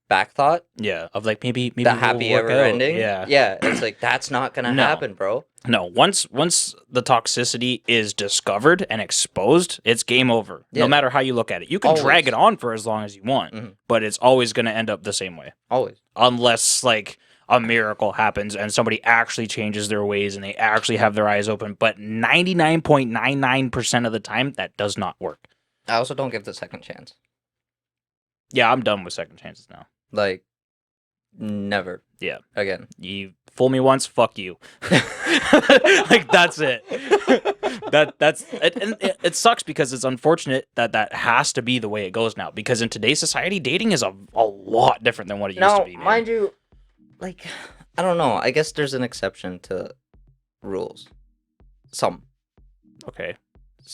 back thought, Yeah. Of like maybe the we'll happy work ever out. ending. Yeah. Yeah. It's like that's not gonna No. happen, bro. No, once the toxicity is discovered and exposed, it's game over. Yeah. No matter how you look at it. You can drag Always. it on for as long as you want, Mhm. but it's always going to end up the same way. Always. Unless like a miracle happens and somebody actually changes their ways and they actually have their eyes open, but 99.99% of the time that does not work. I also don't give the second chance. Yeah, I'm done with second chances now. Like never. Yeah. Again. You fool me once, fuck you. Like that's it. That's it, and it sucks because it's unfortunate that has to be the way it goes now. Because in today's society, dating is a lot different than what it used Now, to be. Man. mind you, like I don't know. I guess there's an exception to rules. Some Okay.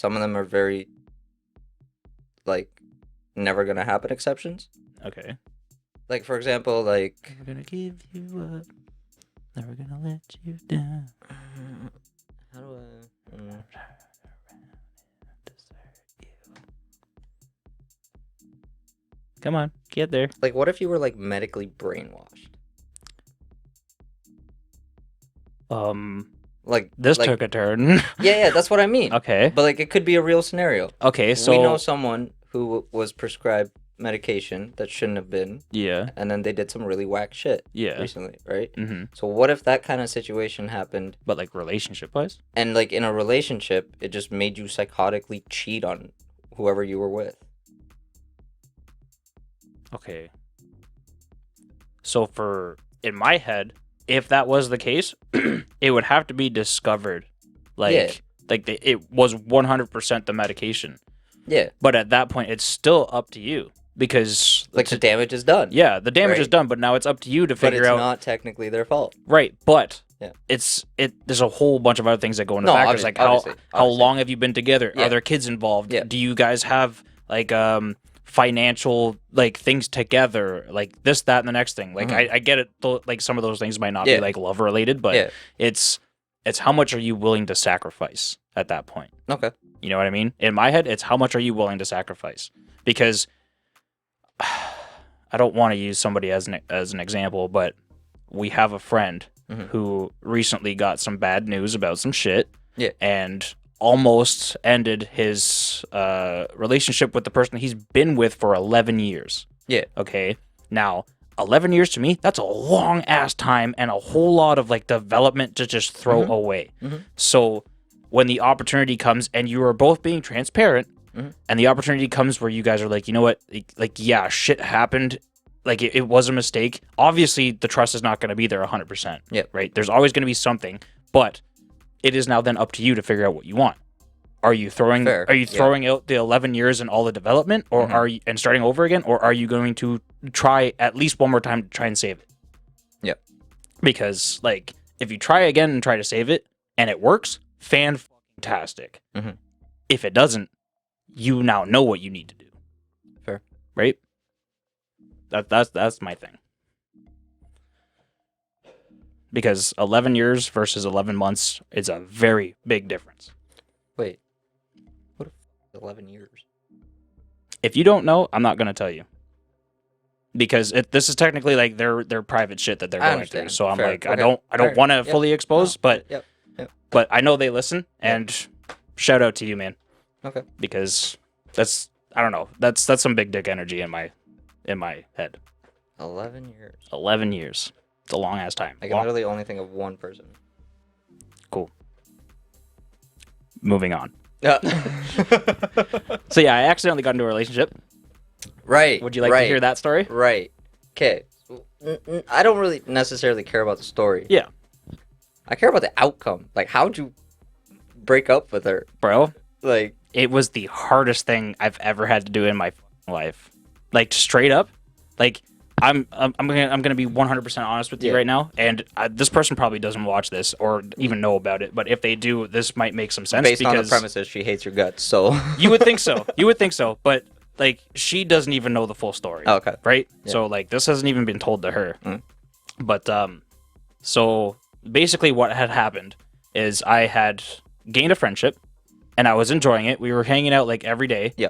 of them are very like never gonna happen exceptions. Okay. Like for example, like We're gonna give you up. Never gonna let you down. how do I? Come on, get there. Like, what if you were like medically brainwashed? Like This like, took a turn. yeah, that's what I mean. Okay. But like, it could be a real scenario. Okay, so we know someone who was prescribed medication that shouldn't have been, yeah, and then they did some really whack shit yeah. recently, right? Mm-hmm. So what if that kind of situation happened, But like relationship wise? and like in a relationship, it just made you psychotically cheat on whoever you were with? Okay. So in my head, if that was the case, it would have to be discovered. Like it was 100% the medication. Yeah, But at that point, it's still up to you because like the damage is done. yeah, the damage Right. is done. But now it's up to you to but figure it's out not technically their fault. right. But Yeah. there's a whole bunch of other things that go into No, factors, like how obviously. long have you been together? Yeah. Are there kids involved? Yeah. Do you guys have like financial like things together, like this, that, and the next thing? Like Mhm. I get it. Like some of those things might not Yeah. be like love related, but Yeah. it's how much are you willing to sacrifice at that point? Okay. You know what I mean? In my head, it's how much are you willing to sacrifice? Because I don't want to use somebody as an example, but we have a friend Mhm. who recently got some bad news about some shit. Yeah. And almost ended his relationship with the person he's been with for 11 years. Yeah. Okay. Now, 11 years to me, that's a long ass time and a whole lot of like development to just throw Mhm. away. Mhm. So when the opportunity comes and you are both being transparent Mhm. and the opportunity comes where you guys are like, you know what, like yeah, shit happened like it was a mistake. Obviously, the trust is not going to be there 100%. Yep. Right? There's always going to be something, but it is now then up to you to figure out what you want. Are you throwing out the 11 years and all the development, or are you and starting over again, or are you going to try at least one more time to try and save it? Yep. Because like if you try again and try to save it and it works, fantastic. Mm-hmm. If it doesn't, you now know what you need to do. Fair. Right? That's my thing. Because 11 years versus 11 months is a very big difference. Wait. What if 11 years? If you don't know, I'm not going to tell you. Because this is technically like their private shit that they're going through. So I'm Fair. like, Okay. I don't want to fully expose, but But I know they listen, and shout out to you, man. Okay. Because that's, I don't know, that's some big dick energy in my head. 11 years. 11 years. It's a long ass time. I can literally only think of one person. Cool. Moving on. Yeah. So yeah, I accidentally got into a relationship. Right. Would you like to hear that story? Right. Okay. I don't really necessarily care about the story. Yeah. I care about the outcome. Like, how'd you break up with her? Bro, Like, it was the hardest thing I've ever had to do in my life. Like, straight up. Like, I'm gonna be 100% honest with you right now, and this person probably doesn't watch this or even know about it. But if they do, this might make some sense. Based on the premises, she hates your guts. So you would think so. You would think so. But like, she doesn't even know the full story. Oh, okay. Right. Yeah. So like, this hasn't even been told to her. Mm. But so basically, what had happened is I had gained a friendship, and I was enjoying it. We were hanging out like every day. Yeah.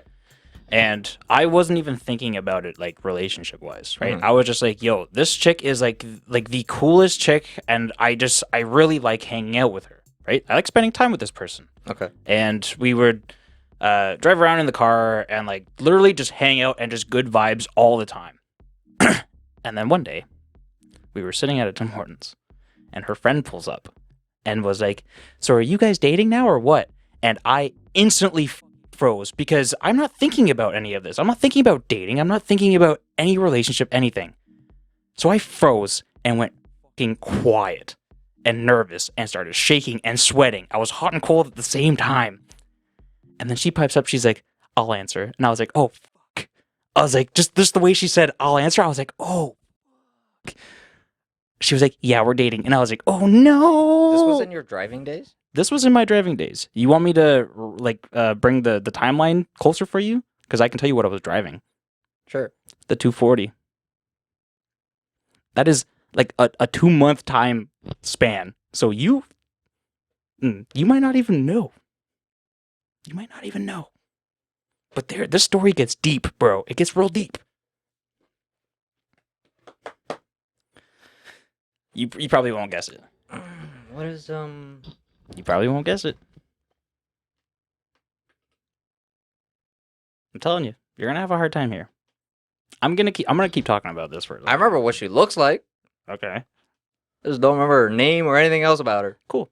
And I wasn't even thinking about it like relationship wise, right? Mm-hmm. I was just like, yo, this chick is like the coolest chick, and I really like hanging out with her, right? I like spending time with this person. Okay. And we would drive around in the car and like literally just hang out and just good vibes all the time. And then one day we were sitting at a Tim Hortons, and her friend pulls up and was like, so are you guys dating now or what? And I instantly froze, because I'm not thinking about any of this. I'm not thinking about dating. I'm not thinking about any relationship, anything. So I froze and went fucking quiet and nervous and started shaking and sweating. I was hot and cold at the same time. And then she pipes up. She's like, I'll answer. And I was like, oh, fuck. I was like, just the way she said, I'll answer. I was like, oh, fuck. She was like, yeah, we're dating. And I was like, oh, no. This was in your driving days? This was in my driving days. You want me to like bring the timeline closer for you? Because I can tell you what I was driving. Sure. The 240. That is like a 2-month time span. So you might not even know. You might not even know. But this story gets deep, bro. It gets real deep. You probably won't guess it. What is You probably won't guess it. I'm telling you, you're gonna have a hard time here. I'm gonna keep talking about this for a little. I remember what she looks like. Okay. I just don't remember her name or anything else about her. Cool.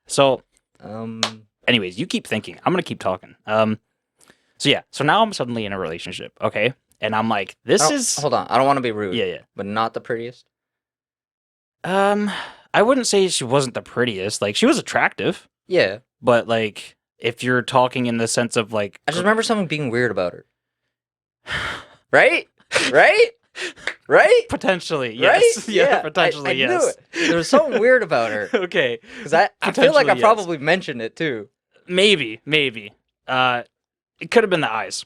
So anyways, you keep thinking. I'm gonna keep talking. So yeah, so now I'm suddenly in a relationship, okay? And I'm like, Hold on, I don't want to be rude. Yeah. But not the prettiest. I wouldn't say she wasn't the prettiest. Like, she was attractive. Yeah. But like, if you're talking in the sense of like, I just remember something being weird about her. Right? Right? Right? Potentially, yes. Right? Yeah, potentially, I yes. knew it. There was something weird about her. Okay. Because I feel like I Potentially, yes. probably mentioned it too. Maybe. It could have been the eyes.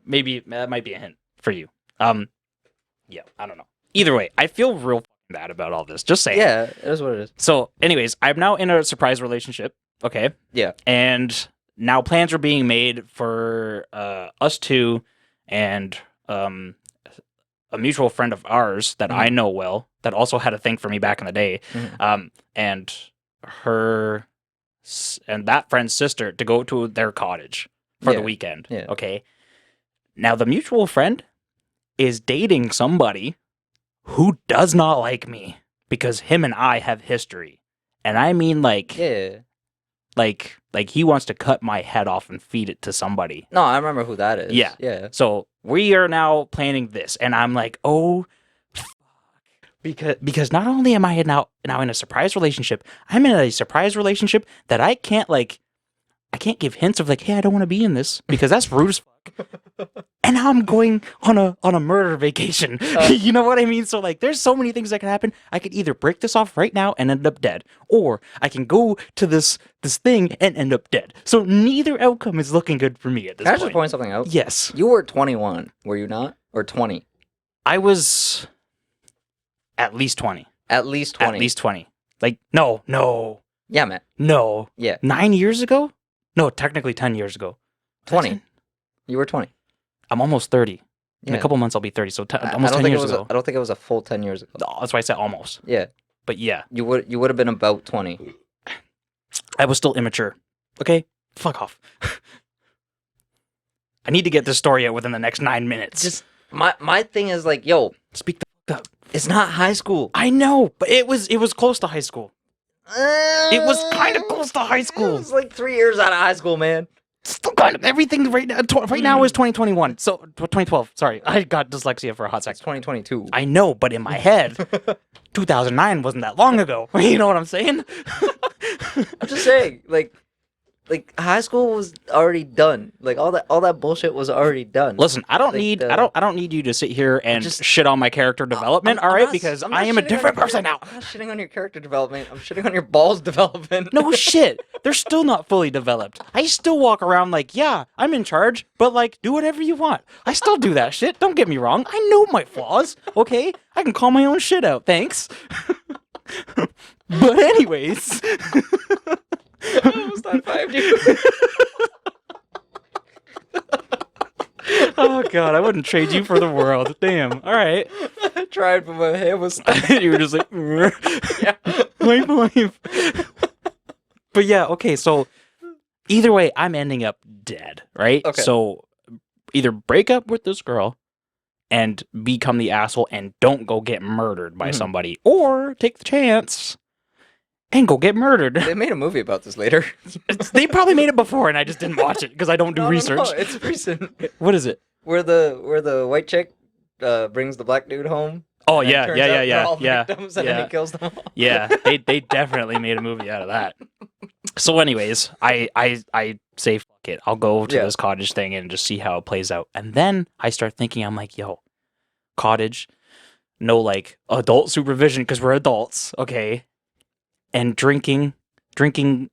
Maybe that might be a hint for you. Yeah, I don't know. Either way, I feel real bad about all this. Just saying. Yeah, it is what it is. So, anyways, I'm now in a surprise relationship. Okay. Yeah. And now plans are being made for us two and a mutual friend of ours that I know well that also had a thing for me back in the day. And her and that friend's sister to go to their cottage for the weekend. Yeah. Okay. Now the mutual friend is dating somebody who does not like me because him and I have history. And I mean like he wants to cut my head off and feed it to somebody. No, I remember who that is. Yeah. Yeah. So we are now planning this. And I'm like, oh, because not only am I now in a surprise relationship, I'm in a surprise relationship that I can't give hints of like, hey, I don't want to be in this because that's rude as fuck. And now I'm going on a murder vacation. You know what I mean? So like, there's so many things that can happen. I could either break this off right now and end up dead, or I can go to this thing and end up dead. So neither outcome is looking good for me at this Can I point. just point something out? Yes, You were 21, were you not? Or 20? I was at least 20. At least 20. At least 20. Like no. Yeah, man. No. Yeah. 9 years ago? No, technically 10 years ago. 20. You were 20. I'm almost 30. In Yeah. a couple months, I'll be 30. So I almost don't 10 think years it was ago. I don't think it was a full 10 years ago. No, that's why I said almost. Yeah. But yeah, You would have been about 20. I was still immature. Okay? Fuck off. I need to get this story out within the next 9 minutes. Just my thing is like, yo, speak the fuck up. it's not high school. I know, but it was close to high school. It was kind of close to high It school. was like 3 years out of high school, man. Still kind of everything right now. Right now is 2021. So 2012. Sorry, I got dyslexia for a hot It's second. 2022. I know, but in my head, 2009 wasn't that long ago. You know what I'm saying? I'm just saying, like high school was already done. Like all that bullshit was already done. Listen, I don't Like need the- I don't need you to sit here and Just- shit on my character development, I'm all right? not- Because I'm not I am a shitting on different your person now. I'm not shitting on your character development. I'm shitting on your balls development. No shit. They're still not fully developed. I still walk around like, yeah, I'm in charge, but like, do whatever you want. I still do that shit. Don't get me wrong. I know my flaws, okay? I can call my own shit out. Thanks. But anyways. I almost high-fived you. Oh god, I wouldn't trade you for the world. Damn. All right. I tried, but my hand was stuck. You were just like, Yeah. my life. But yeah, okay, so either way, I'm ending up dead, right? Okay. So either break up with this girl and become the asshole and don't go get murdered by Mhm. somebody, or take the chance and go get murdered. They made a movie about this later. They probably made it before and I just didn't watch it because I don't do research. No, it's recent. What is it? Where the white chick brings the black dude home. Oh and it yeah, turns yeah, out yeah, they're yeah, all yeah. victims, and yeah. then he kills them all. Yeah, they definitely made a movie out of that. So, anyways, I say fuck it. I'll go to Yeah. this cottage thing and just see how it plays out. And then I start thinking, I'm like, yo, cottage, no like adult supervision because we're adults, okay? And drinking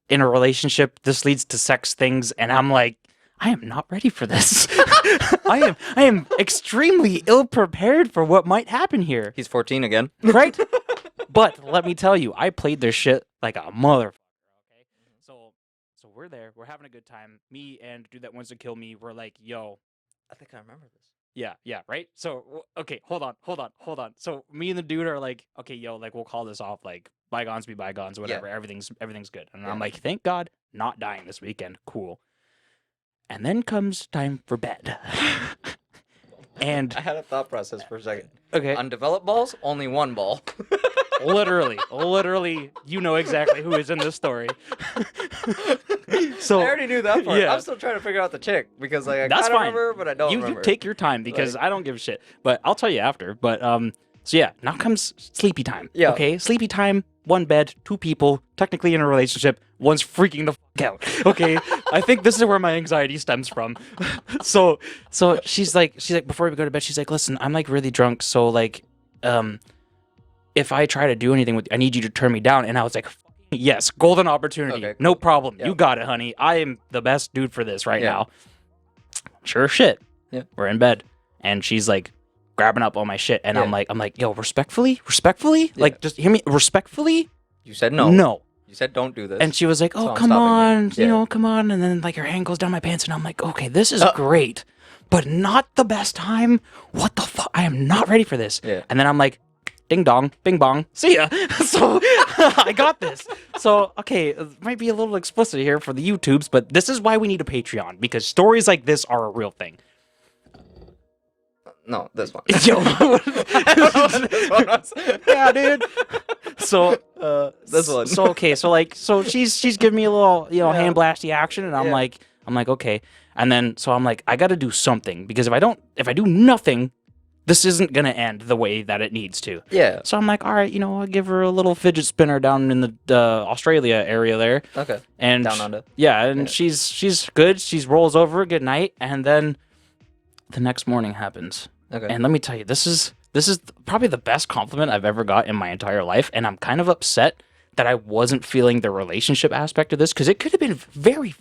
in a relationship, this leads to sex things, and I'm like, I am not ready for this. I am extremely ill prepared for what might happen here. He's 14 again. Right? But let me tell you, I played this shit like a motherfucker. Okay, so we're there, we're having a good time. Me and the dude that wants to kill me, we're like, yo, I think I remember this. yeah, right. So okay, hold on. So me and the dude are like, okay, yo, like we'll call this off, like bygones be bygones, whatever. Everything's good. And I'm like, thank God, not dying this weekend. Cool. And then comes time for bed. And I had a thought process for a second. okay. Undeveloped balls, only one ball. literally, you know exactly who is in this story. So I already knew that part. yeah. I'm still trying to figure out the chick because like I That's kind of fine. remember, but I don't you remember. take your time because Like- I don't give a shit. But I'll tell you after. But so yeah, now comes sleepy time. Yeah. Okay, sleepy time. One bed, two people, technically in a relationship. One's freaking the fuck out. Okay, I think this is where my anxiety stems from. So she's like before we go to bed, she's like, listen, I'm like really drunk, so like, if I try to do anything with you, I need you to turn me down. And I was like, yes, golden opportunity, Okay, no cool. problem. Yeah. You got it, honey. I am the best dude for this right Yeah. now. Sure as shit. Yeah. We're in bed, and she's like grabbing up all my shit, and Yeah. I'm like, yo, respectfully, Yeah. like just hear me, respectfully. You said no. No. You said don't do this. And she was like, So oh, I'm come stopping on, you. you Yeah. know, come on. And then like her hand goes down my pants, and I'm like, okay, this is Uh. great, but not the best time. What the fuck? I am not ready for this. Yeah. And then I'm like, ding dong, bing bong, see ya. So I got this. So, okay, it might be a little explicit here for the YouTubes, but this is why we need a Patreon, because stories like this are a real thing. No, this one. Yo. I don't know what this one was. Yeah, dude. So, This one. So okay, so she's giving me a little, Yeah. hand blasty action, and I'm Yeah. like, I'm like, okay. And then, so I'm like, I got to do something, because if I do nothing, this isn't going to end the way that it needs to. Yeah. So I'm like, all right, I'll give her a little fidget spinner down in the Australia area there. Okay. And down under. Yeah, and she's good. She rolls over, good night, and then the next morning happens. Okay. And let me tell you, this is probably the best compliment I've ever got in my entire life, and I'm kind of upset that I wasn't feeling the relationship aspect of this, because it could have been very.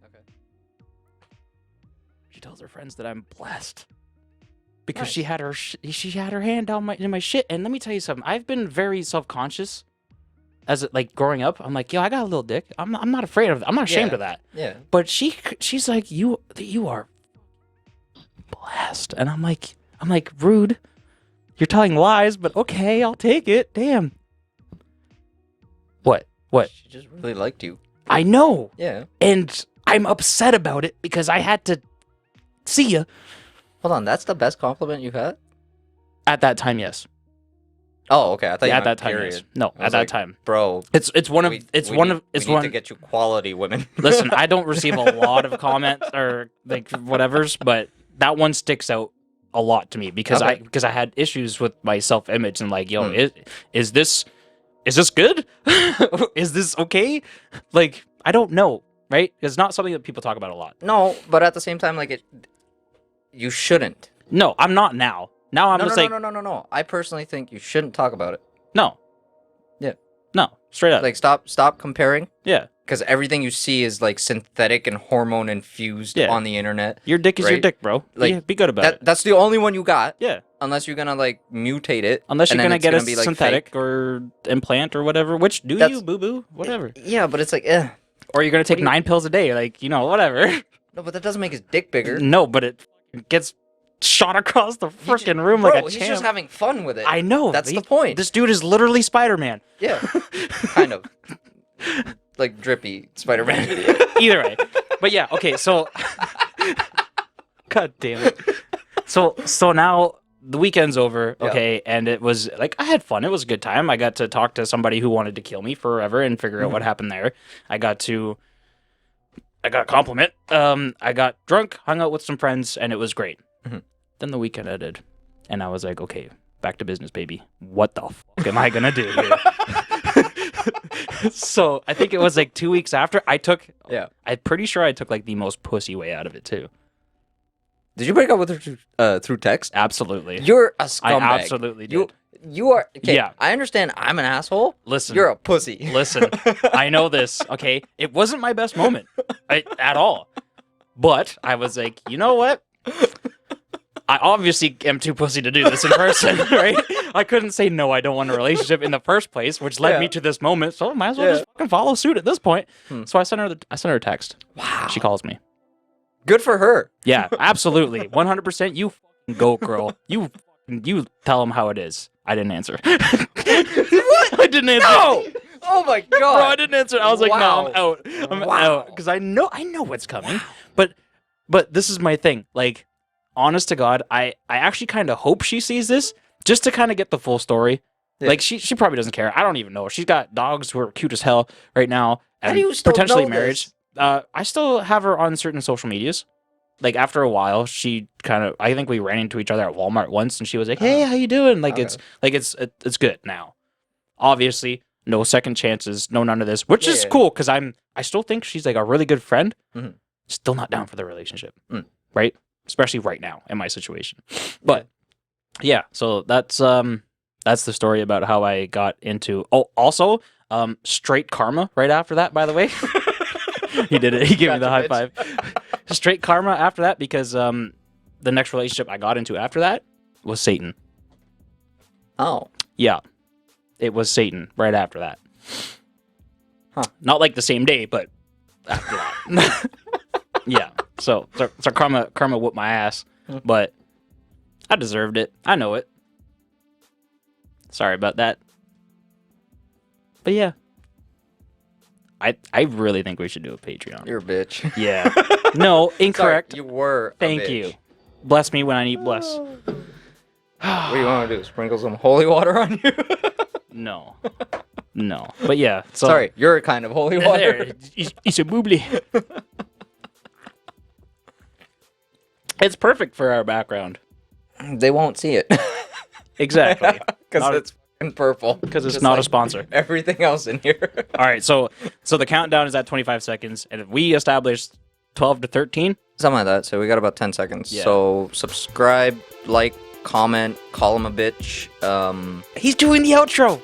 Okay. She tells her friends that I'm blessed because she had her hand down in my shit. And let me tell you something. I've been very self-conscious as like growing up. I'm like, yo, I got a little dick. I'm not afraid of. I'm not ashamed of that. Yeah. But she's like, you are blessed, and I'm like, rude. You're telling lies, but okay, I'll take it. Damn. What? She just really liked you. I know. Yeah. And I'm upset about it because I had to see you. Hold on, that's the best compliment you've had? At that time, yes. Oh, okay. I thought you at meant that time, period. yes. No, I at was that like, time, bro. it's one of we need to get you quality women. Listen, I don't receive a lot of comments or like whatever's, but that one sticks out a lot to me because I had issues with my self-image and like, yo, is this good? Is this okay? Like, I don't know, right? It's not something that people talk about a lot. No, but at the same time, like you shouldn't. No, I'm not now. Now I'm just like, no. I personally think you shouldn't talk about it. No. Yeah. No, straight up. Like, stop comparing. Yeah. Because everything you see is like synthetic and hormone infused on the internet. Your dick is your dick, bro. Like, be good about it. That's the only one you got. Yeah. Unless you're gonna like mutate it. Unless you're gonna get a be, like, synthetic fake. or implant or whatever. Which you, boo boo, whatever. Yeah, but it's like, Or you're gonna take 9 pills a day, like whatever. No, but that doesn't make his dick bigger. No, but it gets shot across the freaking room like a champ. He's just having fun with it. I know. That's the point. This dude is literally Spider-Man. Yeah, kind of. Like drippy Spider-Man. Either way. But yeah, okay, so God damn it. So now the weekend's over, okay, and it was like I had fun. It was a good time. I got to talk to somebody who wanted to kill me forever and figure out what happened there. I got a compliment. I got drunk, hung out with some friends, and it was great. Then the weekend ended, and I was like, okay, back to business, baby. What the fuck am I gonna do here? So I think it was like 2 weeks after I'm pretty sure I took like the most pussy way out of it too. Did you break up with her through text? Absolutely. You're a scumbag. I absolutely did. You are. Okay, Yeah. I understand. I'm an asshole. Listen. You're a pussy. Listen. I know this. Okay, it wasn't my best moment at all, but I was like, you know what? I obviously am too pussy to do this in person, right? I couldn't say no, I don't want a relationship in the first place, which led me to this moment. So I might as well just fucking follow suit at this point. So I sent her a text. Wow. She calls me. Good for her. Yeah, absolutely, 100%. You fucking go, girl. You tell him how it is. I didn't answer. What? I didn't answer. No. Oh my god. Bro, I didn't answer. I was like, no, I'm out. I'm Wow. out because I know what's coming. But this is my thing. Like, honest to God, I actually kind of hope she sees this just to kind of get the full story. Yeah. Like, she probably doesn't care. I don't even know. She's got dogs who are cute as hell right now. And how do you still potentially know marriage. this? I still have her on certain social medias. Like, after a while, she I think we ran into each other at Walmart once, and she was like, hey, how you doing? Like, it's good now. Obviously, no second chances, no none of this, which is cool, because I still think she's like a really good friend. Still not down for the relationship, right? Especially right now in my situation. But yeah, so that's the story about how I got into. Oh, also, straight karma right after that. By the way, he did it. He gave me the high five. Straight karma after that, because the next relationship I got into after that was Satan. Oh, yeah, it was Satan right after that. Huh? Not like the same day, but after that. Yeah. So karma whooped my ass, but I deserved it. I know it. Sorry about that. But yeah. I really think we should do a Patreon. you're a bitch. Yeah. No, incorrect. Sorry, you were. Thank you. Bless me when I need bless. What do you want to do? Sprinkle some holy water on you? No. No. But yeah. So, Sorry, you're a kind of holy water. there. It's a boobly. It's perfect for our background. They won't see it. Exactly. Because it's fucking purple. Because it's Just not like a sponsor. Everything else in here. All right, so the countdown is at 25 seconds, and we established 12 to 13. Something like that. So we got about 10 seconds. Yeah. So subscribe, like, comment, call him a bitch. He's doing the outro.